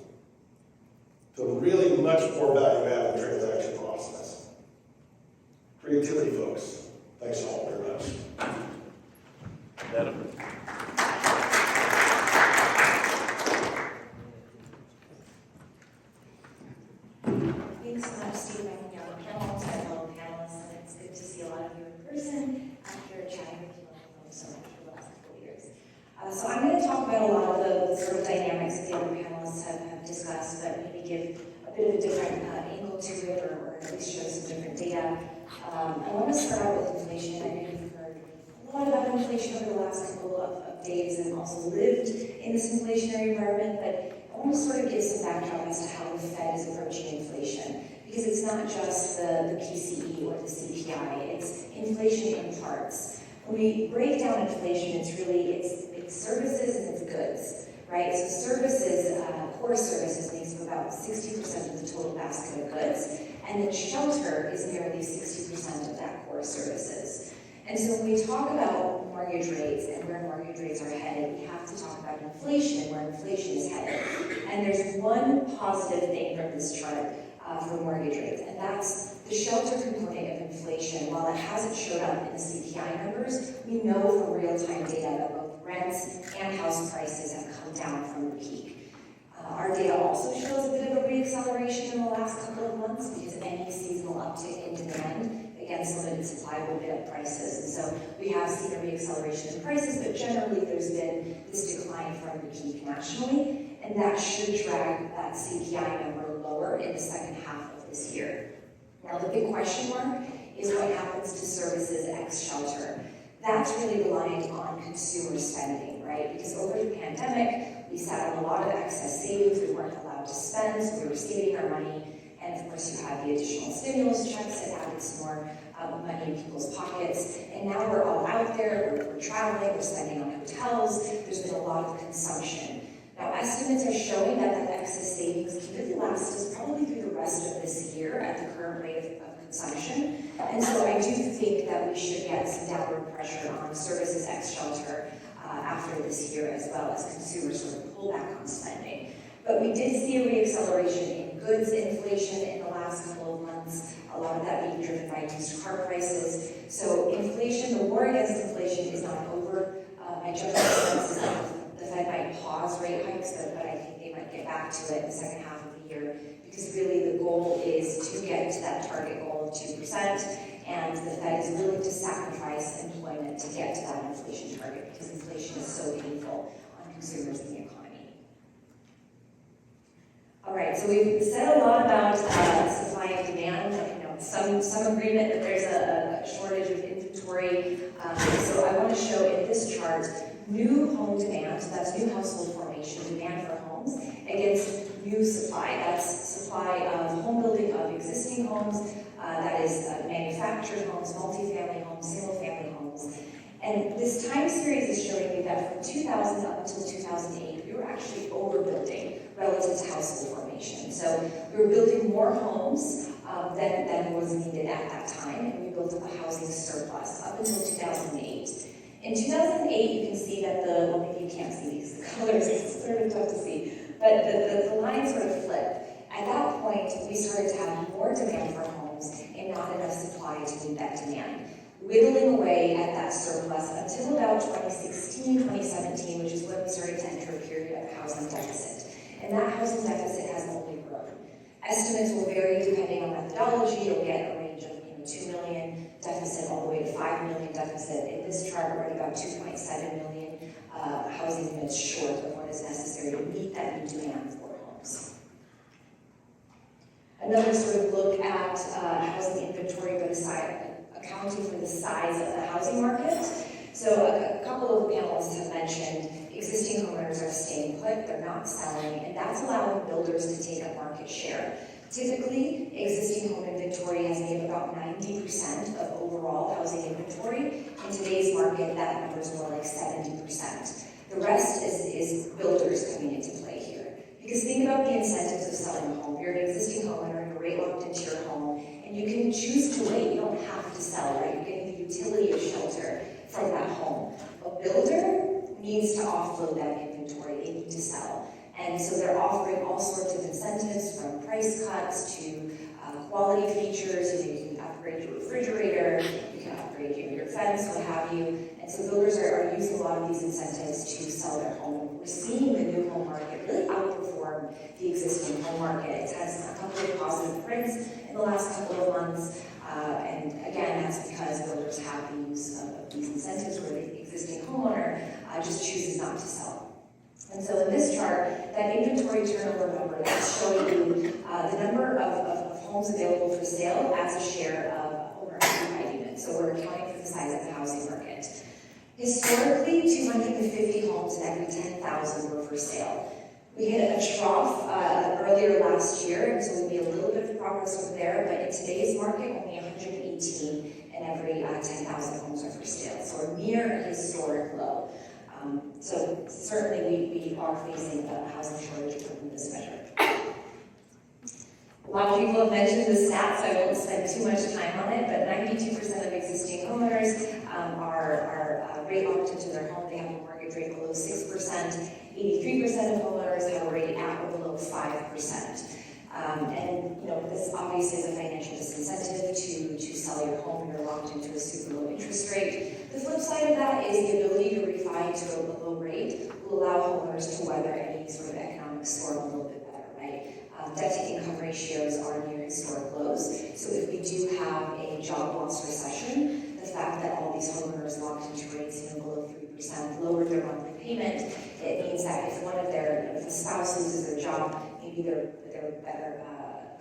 to really much more value-added transaction process. Creativity, folks. Thanks all very much. Madam? Thanks so much, Steve. I'm here on the panel, to my fellow panelists, and it's good to see a lot of you in person after chatting with you on the phone so much for the last couple of years. So I'm going to talk about a lot of the sort of dynamics that the other panelists have discussed, but maybe give a bit of a different angle to it, or at least show some different data. I want to start out with inflation. I know you've heard a lot about inflation over the last couple of days and also lived in this inflationary environment, but I want to sort of give some backdrop as to how the Fed is approaching inflation, because it's not just the PCE or the CPI, it's inflation in parts. When we break down inflation, it's services and it's goods, right? So services, core services makes up about 60% of the total basket of goods, and then shelter is nearly 60% of that core services. And so when we talk about mortgage rates and where mortgage rates are headed, we have to talk about inflation, where inflation is headed. And there's one positive thing from this chart for mortgage rates, and that's the shelter component of inflation. While it hasn't showed up in the CPI numbers, we know from real-time data that both rents and house prices have come down from the peak. Our data also shows a bit of a reacceleration in the last couple of months, because any seasonal uptick in demand against limited supply will bid up prices. And so we have seen a reacceleration in prices, but generally there's been this decline from the peak nationally, and that should drag that CPI number lower in the second half of this year. Now the big question mark is what happens to services ex shelter. That's really reliant on consumer spending, right? Because over the pandemic, we sat on a lot of excess savings. We weren't allowed to spend, so we were saving our money. And of course, you had the additional stimulus checks that added some more money in people's pockets. And now we're all out there, we're traveling, we're spending on hotels. There's been a lot of consumption. Now, estimates are showing that that excess savings can really last us probably through the rest of this year at the current rate of consumption. And so I do think that we should get some downward pressure on services ex shelter after this year, as well as consumers sort of pull back on spending. But we did see a reacceleration in goods inflation in the last couple of months, a lot of that being driven by used car prices. So inflation, the war against inflation is not over. My general sense is that the Fed might pause rate hikes, but I think they might get back to it in the second half of the year, because really the goal is to get to that target goal of 2%, and the Fed is willing to sacrifice employment to get to that inflation target, because inflation is so painful on consumers and the economy. All right, so we've said a lot about supply and demand. You know, some agreement that there's a shortage of inventory. So I want to show in this chart new home demand, that's new household formation, demand for homes, against new supply. That's supply of home building of existing homes, that is manufactured homes, multifamily homes, single-family homes. And this time series is showing you that from 2000 up until 2008, we were actually overbuilding relative to household formation. So we were building more homes than was needed at that time, and we built up a housing surplus up until 2008. In 2008, you can see that well, maybe you can't see because the colors are sort of tough to see, but the lines sort of flip. At that point, we started to have more demand for homes and not enough supply to meet that demand, whittling away at that surplus until about 2016, 2017, which is when we started to enter a period of housing deficit. And that housing deficit has only grown. Estimates will vary depending on methodology. You'll get a range of 2 million deficit all the way to 5 million deficit. In this chart, we're at about 2.7 million housing units short of what is necessary to meet that new demand for homes. Another sort of look at housing inventory by the side, accounting for the size of the housing market. So a couple of panelists have mentioned existing homeowners are staying put, they're not selling, and that's allowing builders to take up market share. Typically, existing home inventory has made about 90% of overall housing inventory. In today's market, that number is more like 70%. The rest is builders coming into play here. Because think about the incentives of selling a home. You're an existing homeowner, you're rate locked into your home, and And you can choose to wait, you don't have to sell, right? You're getting the utility of shelter from that home. A builder needs to offload that inventory, they need to sell. And so they're offering all sorts of incentives, from price cuts to quality features. You can upgrade your refrigerator, you can upgrade your fence, what have you. And so builders are using a lot of these incentives to sell their home. We're seeing the new home market really outperform the existing home market. It has a couple of positive prints in the last couple of months. And again, that's because builders have the use of these incentives where the existing homeowner just chooses not to sell. And so in this chart, that inventory turnover number that's showing you the number of homes available for sale as a share of owner-occupied units. So we're accounting for the size of the housing market. Historically, 250 homes in every 10,000 were for sale. We hit a trough earlier last year, and so we made a little bit of progress from there, but in today's market, only 118 in every 10,000 homes are for sale. So we're near a historic low. So certainly we are facing a housing shortage from this measure. A lot of people have mentioned the stats, so I won't spend too much time on it, but 92% of existing homeowners are rate locked into their home. They have a mortgage rate below 6%. 83% of homeowners have a rate at or below 5%. And you know, this obviously is a financial disincentive to sell your home. You're locked into a super low interest rate. The flip side of that is the ability to refi to a low rate will allow homeowners to weather any sort of economic storm a little bit better, right? Debt-to-income ratios are near historic lows. So if we do have a job loss recession, the fact that all these homeowners locked into rates below 3% lower their monthly payment, it means that if one of their, if a spouse loses their job, maybe they're better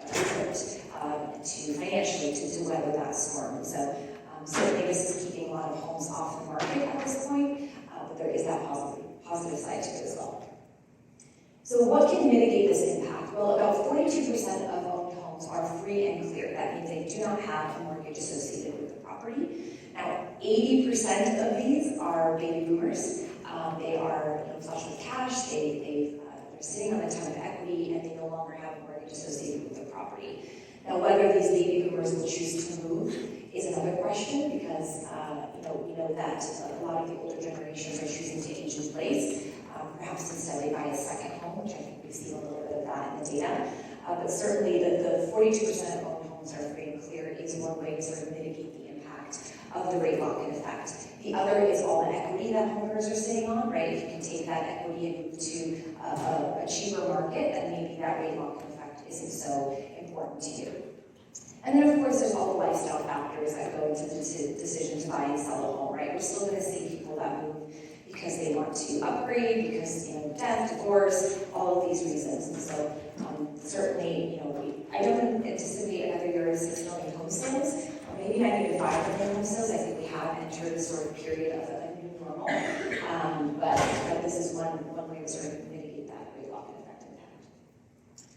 equipped to financially to weather that storm. And so certainly this is keeping a lot of homes off the market at this point, but there is that positive side to it as well. So what can mitigate this impact? Well, about 42% of owned homes are free and clear. That means they do not have a mortgage associated with the property. Now, 80% of these are baby boomers. They are flush with cash. They're sitting on a ton of equity, and they no longer have a mortgage associated with the property. Now, whether these baby boomers will choose to move is another question, because we know that a lot of the older generations are choosing to age in place. Perhaps instead they buy a second home, which I think we've seen a little bit of that in the data. But certainly the 42% of owned homes are free and clear is one way to sort of mitigate the impact of the rate lock-in effect. The other is all the equity that homeowners are sitting on, right? If you can take that equity and move to a cheaper market, then maybe that rate lock-in effect isn't so important to you. And then, of course, there's all the lifestyle factors that go into the decision to buy and sell a home, right? We're still going to see people that move because they want to upgrade, because, death, divorce, all of these reasons. And so, certainly, I don't anticipate another year of 6 million home sales, or maybe not even 5 million home sales. I think we have entered a sort of period of a new normal. But this is one way to sort of mitigate that rate lock-in effect impact.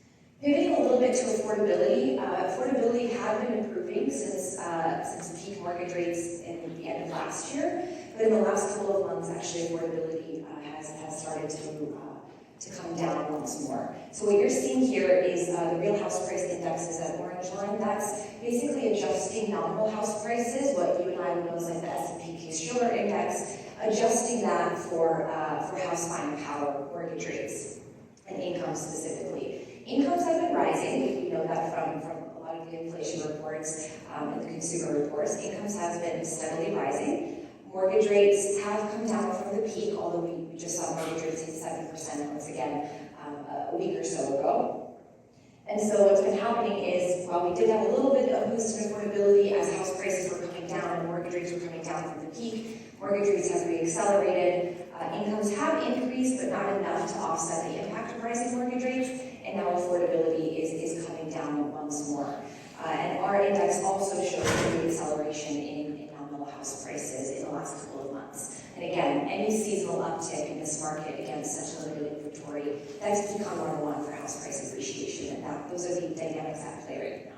Pivoting a little bit to affordability. Affordability had been improving since peak mortgage rates in the end of last year. But in the last couple of months, actually, affordability has started to come down once more. So what you're seeing here is the real house price index is that orange line. That's basically adjusting nominal house prices, what you and I would know is like the S&P Case-Shiller index, adjusting that for house buying power, mortgage rates, and income specifically. Incomes have been rising. We know that from a lot of the inflation reports and the consumer reports. Incomes have been steadily rising. Mortgage rates have come down from the peak, although we just saw mortgage rates hit 7% once again a week or so ago. And so what's been happening is, while we did have a little bit of boost in affordability as house prices were coming down and mortgage rates were coming down from the peak, mortgage rates have re-accelerated. Incomes have increased, but not enough to offset the impact of rising mortgage rates, and now affordability is coming down once more. And our index also shows a re-acceleration in nominal house prices in the last couple of months. And again, any seasonal uptick in this market against such limited inventory, that's become number one for house price appreciation, and those are the dynamics at play right now.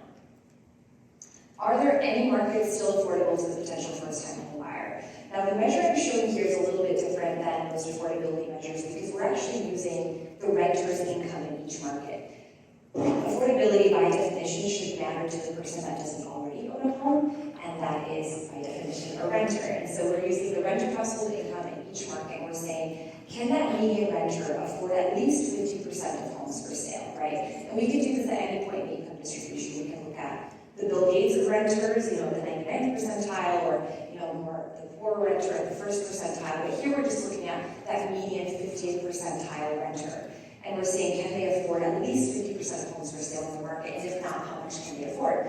Are there any markets still affordable to the potential first-time home buyer? Now, the measure I'm showing here is a little bit different than most affordability measures because we're actually using the renter's income in each market. Affordability by definition should matter to the person that doesn't already own a home, and that is by definition a renter. And so we're using the renter household income in each market. We're saying, can that median renter afford at least 50% of homes for sale, right? And we can do this at any point in income distribution. We can look at the Bill Gates of renters, the 99th percentile, or more the poor renter at the first percentile. But here we're just looking at that median 50th percentile renter. And we're saying, can they afford at least 50% of homes for sale in the market? And if not, how much can they afford?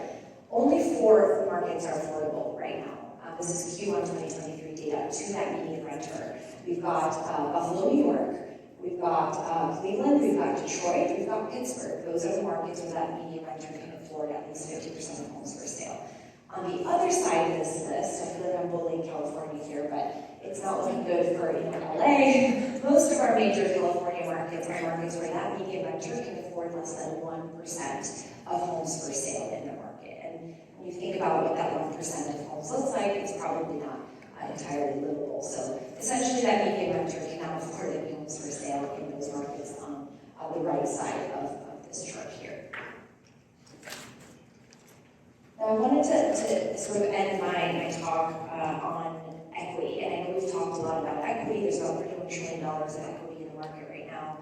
Only 4 of the markets are affordable right now. This is Q1 2023 data to that median renter. We've got Buffalo, New York. We've got Cleveland. We've got Detroit. We've got Pittsburgh. Those are the markets where that median renter can afford at least 50% of homes for sale. On the other side of this list, I feel like I'm bullying California here, but it's not looking good for LA. Most of our major California markets are markets where that median renter can afford less than 1% of homes for sale in the market. And when you think about what that 1% of homes looks like, it's probably not entirely livable. So essentially that median renter cannot afford any homes for sale in those markets on the right side of this chart here. Now, I wanted to sort of end my talk on equity, and I know we've talked a lot about equity. There's about $31 trillion of equity in the market right now.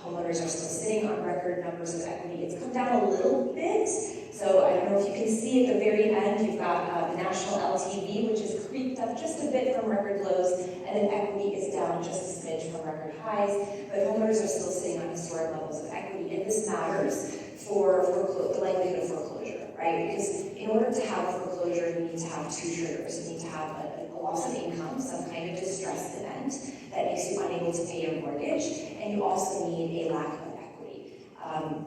Homeowners are still sitting on record numbers of equity. It's come down a little bit, so I don't know if you can see at the very end, you've got the national LTV, which has creeped up just a bit from record lows, and then equity is down just a smidge from record highs, but homeowners are still sitting on historic levels of equity, and this matters for the likelihood of foreclosure, right? Because in order to have a foreclosure, you need to have 2 triggers. You need to have a loss of income, some kind of distress event that makes you unable to pay your mortgage, and you also need a lack of equity.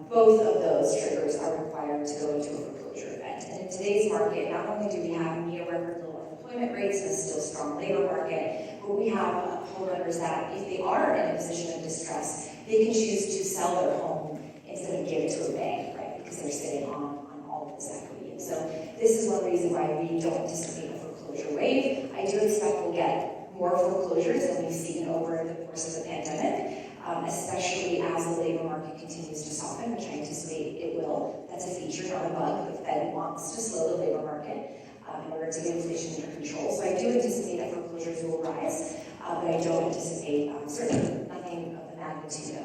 Both of those triggers are required to go into a foreclosure event. And in today's market, not only do we have near record low unemployment rates and a still strong labor market, but we have homeowners that, if they are in a position of distress, they can choose to sell their home instead of give it to a bank, right? Because they're sitting on all of this equity. And so this is one reason why we don't anticipate a foreclosure wave. I do expect we'll get more foreclosures than we've seen over the course of the pandemic, especially as the labor market continues to soften, which I anticipate it will. That's a feature, not a bug. The Fed wants to slow the labor market in order to get inflation under control. So I do anticipate that foreclosures will rise, but I don't anticipate, certainly nothing of the magnitude of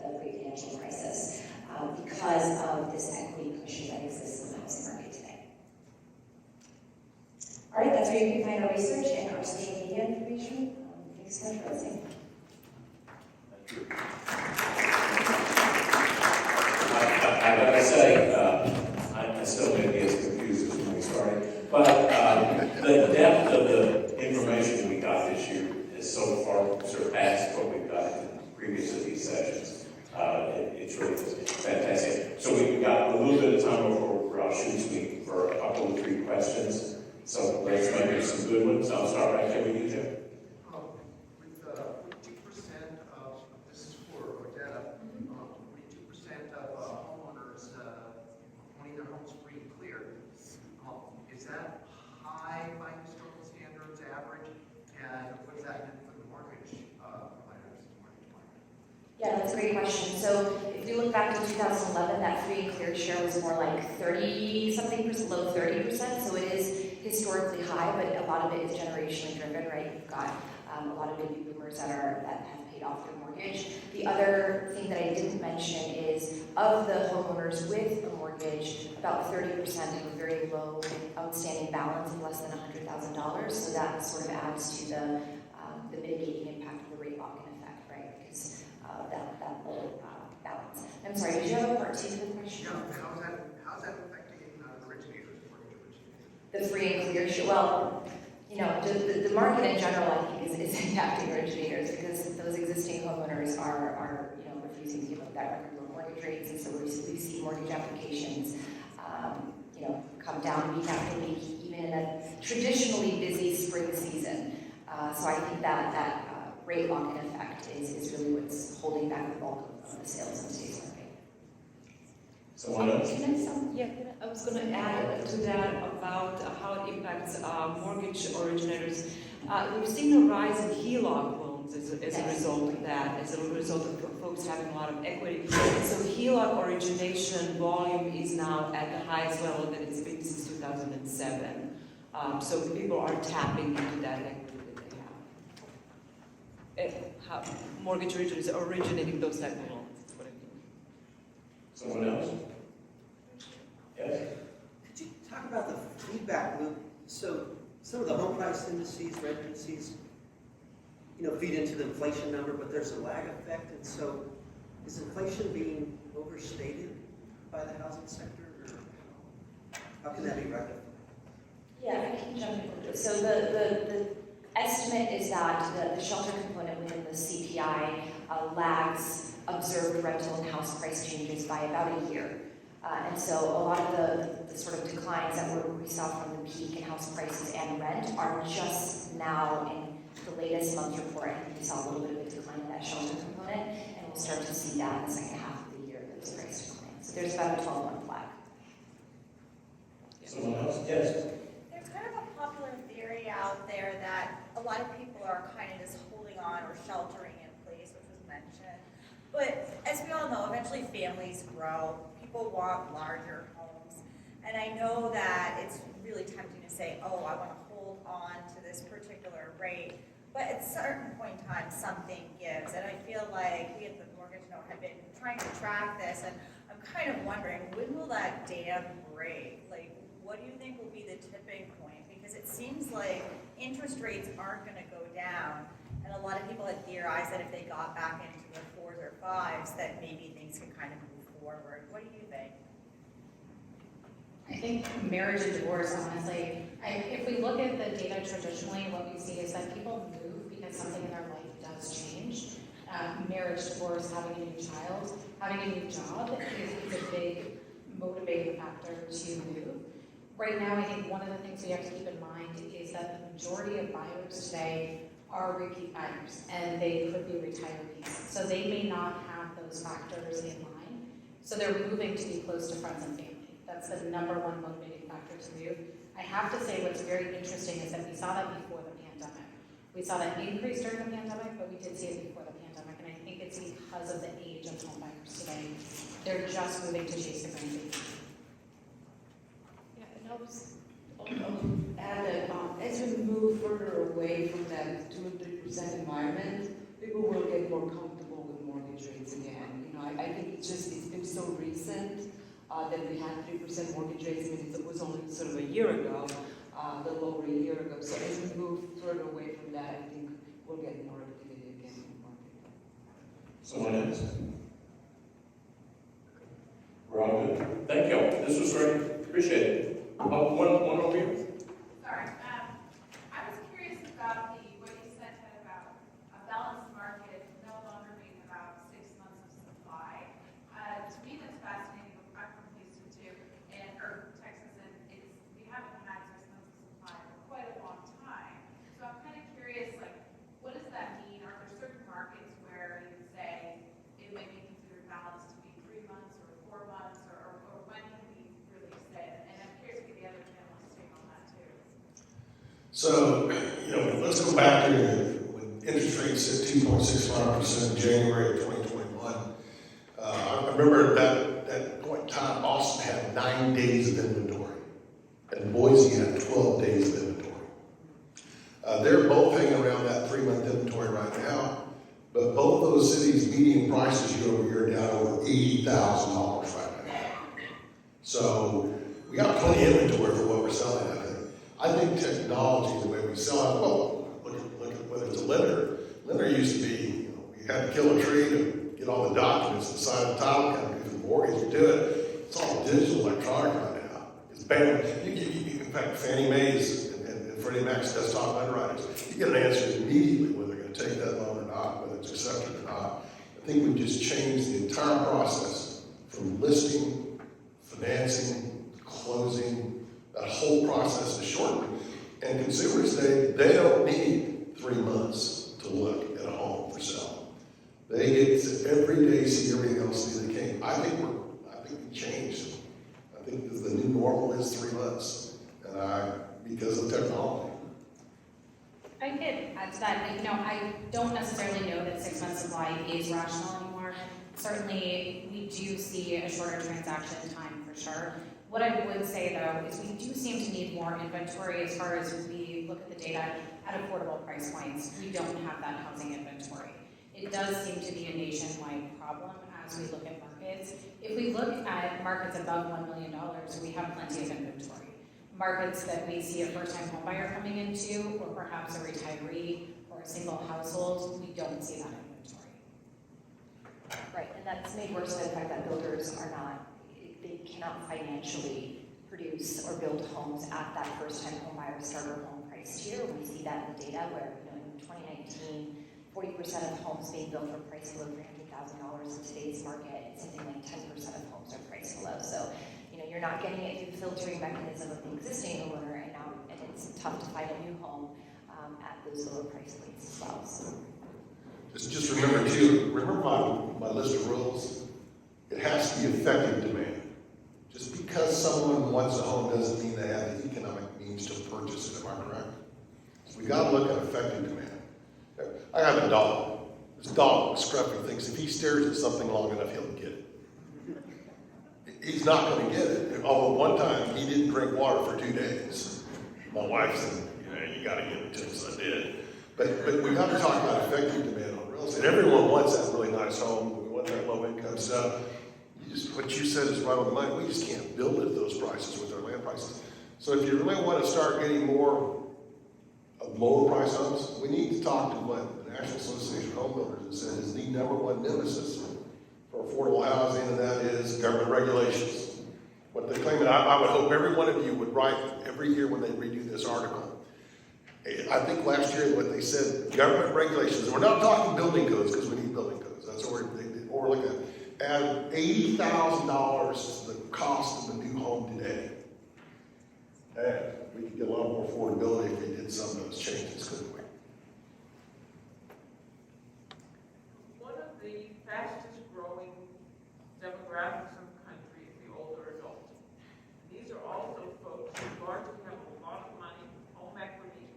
the great financial crisis because of this equity cushion that exists in the housing market today. All right, that's where you can find our research and our social media information. Thanks so much for listening. I gotta say, I still may be as confused as when we started, but the depth of the information we got this year has so far surpassed what we've got in previous of these sessions. It's really fantastic. So we've got a little bit of time before I'll shoot for a couple of 3 questions. So let's make it some good ones. I'll start right there with you, Jim. With 42% of, this is for Odeta, 42% of homeowners owning their homes free and clear. Is that high by historical standards, average? And what does that mean for the mortgage providers? Yeah, that's a great question. So if you look back to 2011, that free and clear share was more like 30-something%, low 30%. So it is historically high, but a lot of it is generationally driven, right? You've got a lot of baby boomers that have paid off their mortgage. The other thing that I didn't mention is of the homeowners with a mortgage, about 30% have a very low outstanding balance of less than $100,000. So that sort of adds to the mitigating impact of the rate lock-in effect, right? Because that low balance. I'm sorry, did you have a part 2 to the question? Yeah, how's that affecting originators, mortgage originators? The free and clear share. Well, the market in general, I think, is impacting originators because those existing homeowners are refusing to give up that record low mortgage rates, and so we see mortgage applications, come down week after week, even in a traditionally busy spring season. So I think that rate lock-in effect is really what's holding back the bulk of the sales in today's market. Someone else? I was going to add to that about how it impacts mortgage originators. We've seen a rise in HELOC loans as a result of that, as a result of folks having a lot of equity. So HELOC origination volume is now at the highest level that it's been since 2007. So people are tapping into that equity that they have. Mortgage originators are originating those type of loans. That's what I mean. Someone else? Yes? Could you talk about the feedback loop? So some of the home price indices, rent indices, feed into the inflation number, but there's a lag effect. And so is inflation being overstated by the housing sector, or how can that be rectified? Yeah, I can jump in. So the estimate is that the shelter component within the CPI lags observed rental and house price changes by about a year. And so a lot of the sort of declines that we saw from the peak in house prices and rent are just now in the latest month report. I think we saw a little bit of a decline in that shelter component, and we'll start to see that in the second half of the year, those price declines. So there's about a 12-month lag. Someone else? Yes? There's kind of a popular theory out there that a lot of people are kind of just holding on or sheltering in place, which was mentioned. But as we all know, eventually families grow. People want larger homes. And I know that it's really tempting to say, oh, I want to hold on to this particular rate. But at a certain point in time, something gives. And I feel like we at the Mortgage Note have been trying to track this. And I'm kind of wondering, when will that dam break? Like, what do you think will be the tipping point? Because it seems like interest rates aren't going to go down. And a lot of people had theorized that if they got back into the 4s or 5s, that maybe things could kind of move forward. What do you think? I think marriage and divorce, honestly, if we look at the data traditionally, what we see is that people move because something in their life does change. Marriage, divorce, having a new child, having a new job is a big motivating factor to move. Right now, I think one of the things we have to keep in mind is that the majority of buyers today are repeat buyers, and they could be retirees. So they may not have those factors in mind. So they're moving to be close to friends and family. That's the number one motivating factor to move. I have to say what's very interesting is that we saw that before the pandemic. We saw that increase during the pandemic, but we did see it before the pandemic, and I think it's because of the age of home buyers today. They're just moving to chase the grandbaby. Yeah, and I'll add that as we move further away from that 2 and 3% environment, people will get more comfortable with mortgage rates again. I think it's been so recent that we had 3% mortgage rates. I mean, it was only sort of a year ago, a little over a year ago. So as we move further away from that, I think we'll get more activity again in the market. Someone else? We're all good. Thank you. This was great. Appreciate it. One over here. Sorry. I was curious about what you said about a balanced market no longer being about 6 months of supply. To me, that's fascinating. I'm from Houston too, or Texas, and we haven't had 6 months of supply for quite a long time. So I'm kind of curious, what does that mean? Are there certain markets where you would say it may be considered balanced to be 3 months or 4 months, or when can we really say it? And I'm curious to get the other panelists' take on that too. So, let's go back to when interest rates hit 2.65% in January of 2021. I remember at that point in time, Austin had 9 days of inventory, and Boise had 12 days of inventory. They're both hanging around that 3-month inventory right now, but both those cities' median prices year over year are down over $80,000 right now. So we got plenty of inventory for what we're selling, I think. I think technology, the way we sell it, well, look at whether it's a lender. Lender used to be, you had to kill a tree to get all the documents and sign the title company for the mortgage to do it. It's all digital, electronic right now. It's bam. In fact, Fannie Mae's and Freddie Mac's desktop underwriters, you get an answer immediately whether they're going to take that loan or not, whether it's accepted or not. I think we've just changed the entire process from listing, financing, closing. That whole process is shortened. And consumers, they don't need 3 months to look at a home for sale. They get to every day see everything else they can. I think we changed. I think the new normal is 3 months, and because of technology. I could add to that. I don't necessarily know that 6 months supply is rational anymore. Certainly, we do see a shorter transaction time for sure. What I would say though is we do seem to need more inventory as far as we look at the data at affordable price points. We don't have that housing inventory. It does seem to be a nationwide problem as we look at markets. If we look at markets above $1 million, we have plenty of inventory. Markets that we see a first-time homebuyer coming into, or perhaps a retiree or a single household, we don't see that inventory. Right, and that's made worse by the fact that builders are not, they cannot financially produce or build homes at that first-time homebuyer starter home price tier. We see that in the data where, in 2019, 40% of homes being built for price below $300,000 in today's market, something like 10% of homes are priced below. So, you're not getting it through the filtering mechanism of the existing homeowner, and it's tough to find a new home at those lower price points as well. So. Just remember too, my list of rules, it has to be effective demand. Just because someone wants a home doesn't mean they have the economic means to purchase it, am I correct? So we gotta look at effective demand. I have a dog. This dog, Scruffy, thinks if he stares at something long enough, he'll get it. He's not gonna get it. Although one time, he didn't drink water for 2 days. My wife said, you gotta give it to him, so I did. But we gotta talk about effective demand on real estate. Everyone wants that really nice home. We want that low income stuff. What you said is right on the money. We just can't build at those prices with our land prices. So if you really want to start getting more of lower price homes, we need to talk to what the National Association of Home Builders has said is the #1 nemesis for affordable housing, and that is government regulations. What they claim, and I would hope every one of you would write every year when they redo this article. I think last year what they said, government regulations, and we're not talking building codes because we need building codes. That's what we're looking at. Add $80,000 to the cost of a new home today. And we could get a lot more affordability if we did some of those changes, couldn't we? One of the fastest growing demographics in the country is the older adult. These are also folks who largely have a lot of money, home equity.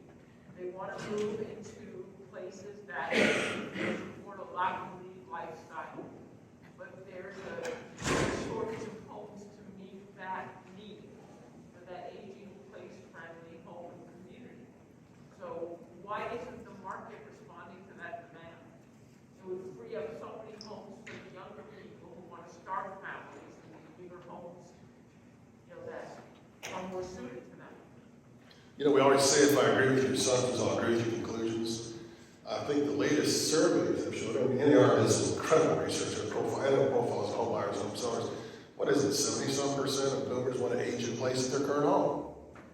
They want to move into places that support a lot of lead lifestyle. But there's a shortage of homes to meet that need for that aging, place-friendly home community. So why isn't the market responding to that demand? It would free up so many homes for the younger people who want to start families and need bigger homes, that are more suited to them. We always say if I agree with your assumptions, I'll agree with your conclusions. I think the latest surveys have shown, NAREE does some incredible research on annual profiles of home buyers and home sellers. What is it, 70-some% of boomers want to age in place at their current home?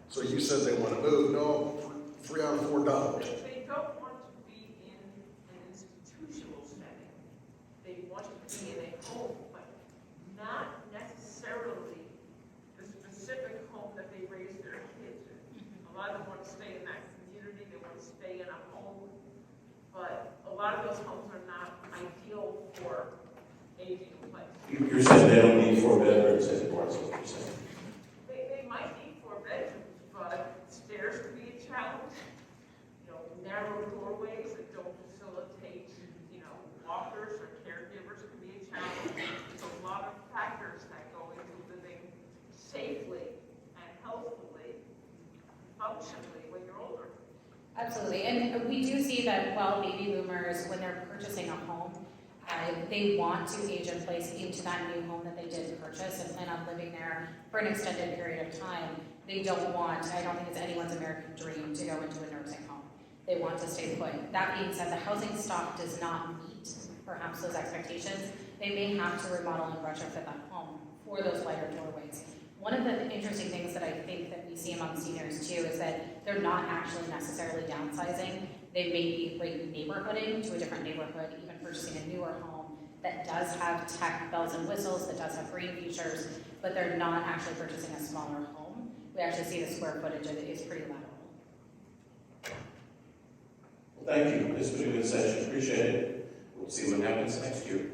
So you said they want to move. No, 3 out of 4 don't. They don't want to be in an institutional setting. They want to be in a home, but not necessarily the specific home that they raise their kids in. A lot of them want to stay in that community. They want to stay in a home. But a lot of those homes are not ideal for aging in place. You're saying they don't need 4 bedrooms anymore, is what you're saying? They might need 4 bedrooms, but stairs can be a challenge. Narrow doorways that don't facilitate, walkers or caregivers can be a challenge. There's a lot of factors that go into living safely and healthfully, functionally when you're older. Absolutely, and we do see that while baby boomers, when they're purchasing a home, they want to age in place into that new home that they did purchase and plan on living there for an extended period of time. They don't want, I don't think it's anyone's American dream to go into a nursing home. They want to stay put. That being said, the housing stock does not meet perhaps those expectations. They may have to remodel and retrofit that home for those wider doorways. One of the interesting things that I think that we see among seniors too is that they're not actually necessarily downsizing. They may be neighborhooding to a different neighborhood, even purchasing a newer home that does have tech bells and whistles, that does have green features, but they're not actually purchasing a smaller home. We actually see the square footage of it is pretty lateral. Well, thank you. This was a good session. Appreciate it. We'll see what happens next year.